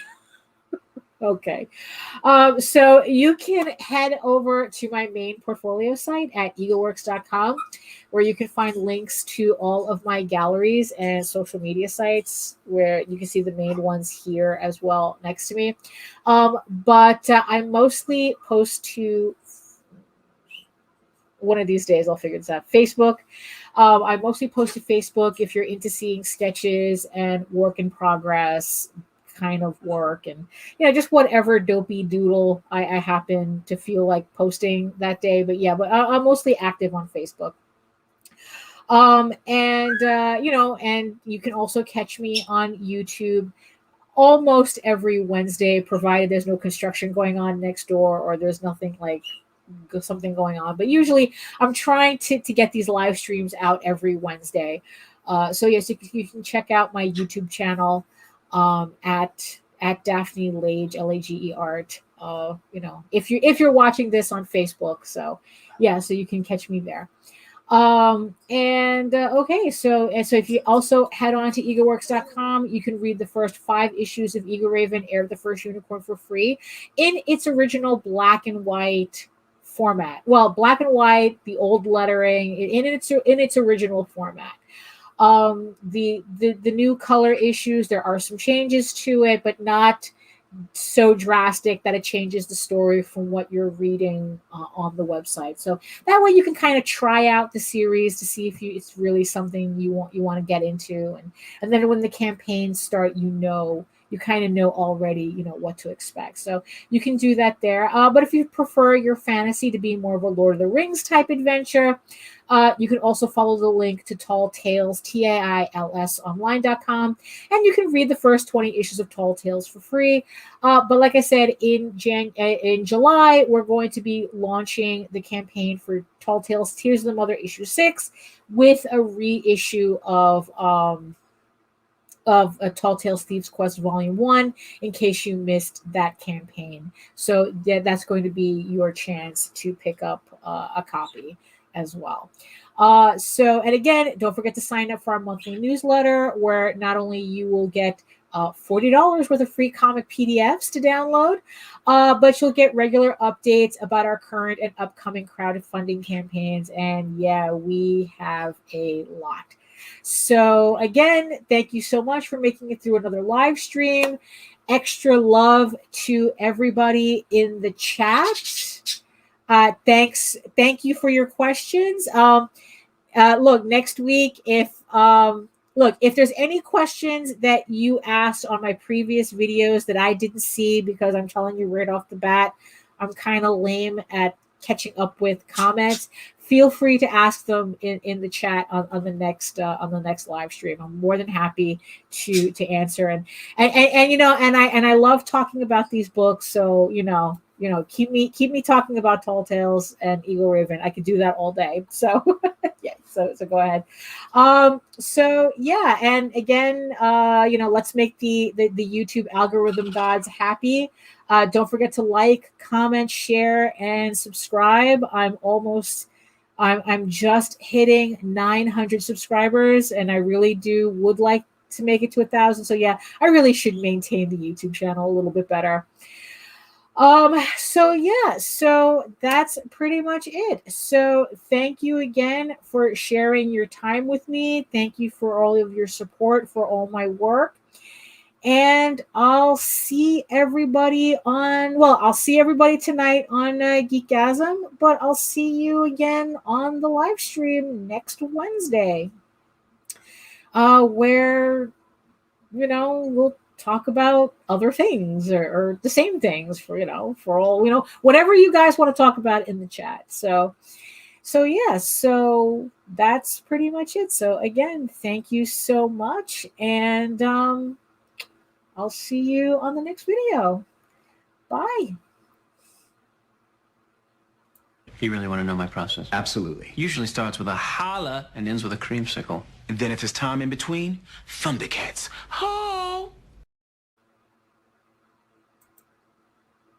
Okay. So you can head over to my main portfolio site at egoworks.com, where you can find links to all of my galleries and social media sites, where you can see the main ones here as well next to me. But I mostly post to one of these days, I'll figure this out. Facebook. I mostly post to Facebook if you're into seeing sketches and work in progress kind of work, and just whatever dopey doodle I happen to feel like posting that day. But yeah, I'm mostly active on Facebook. And you can also catch me on YouTube almost every Wednesday, provided there's no construction going on next door or there's nothing like something going on. But usually I'm trying to get these live streams out every Wednesday. So yes, you can check out my YouTube channel at Daphne Lage, Lage art. If you're watching this on Facebook, so yeah, so you can catch me there. Okay, so if you also head on to egoworks.com, you can read the first 5 issues of EGORAVEN Heir of the First Unicorn for free in its original black and white format. Well, black and white, the old lettering in its original format. The new color issues, there are some changes to it, but not so drastic that it changes the story from what you're reading on the website. So that way you can kind of try out the series to see if it's really something you want to get into, and then when the campaigns start, you kind of know already, what to expect. So you can do that there. But if you prefer your fantasy to be more of a Lord of the Rings type adventure, you can also follow the link to Tall Tales, TAILS online.com, and you can read the first 20 issues of Tall Tales for free. But like I said, in July, we're going to be launching the campaign for Tall Tales Tears of the Mother issue 6 with a reissue of of a Tall Tales Thieves Quest Volume 1 in case you missed that campaign. So yeah, that's going to be your chance to pick up a copy as well. And again, don't forget to sign up for our monthly newsletter, where not only you will get $40 worth of free comic PDFs to download, but you'll get regular updates about our current and upcoming crowdfunding campaigns. And yeah, we have a lot. So again, thank you so much for making it through another live stream. Extra love to everybody in the chat. Thank you for your questions. Look, next week, if there's any questions that you asked on my previous videos that I didn't see, because I'm telling you right off the bat, I'm kind of lame at catching up with comments, feel free to ask them in the chat on the next live stream. I'm more than happy to answer. And I love talking about these books. So keep me talking about Tall Tales and EGORAVEN. I could do that all day. So yeah, so go ahead. And again, let's make the YouTube algorithm gods happy. Don't forget to like, comment, share, and subscribe. I'm just hitting 900 subscribers, and I really would like to make it to 1,000. So yeah, I really should maintain the YouTube channel a little bit better. So that's pretty much it. So thank you again for sharing your time with me. Thank you for all of your support for all my work. And I'll see everybody tonight on Geekasm, but I'll see you again on the live stream next Wednesday, where, we'll talk about other things or the same things for all, whatever you guys want to talk about in the chat. So that's pretty much it. So again, thank you so much. And, I'll see you on the next video. Bye. You really want to know my process? Absolutely. Usually starts with a holla and ends with a creamsicle. And then if there's time in between, Thundercats. Ha!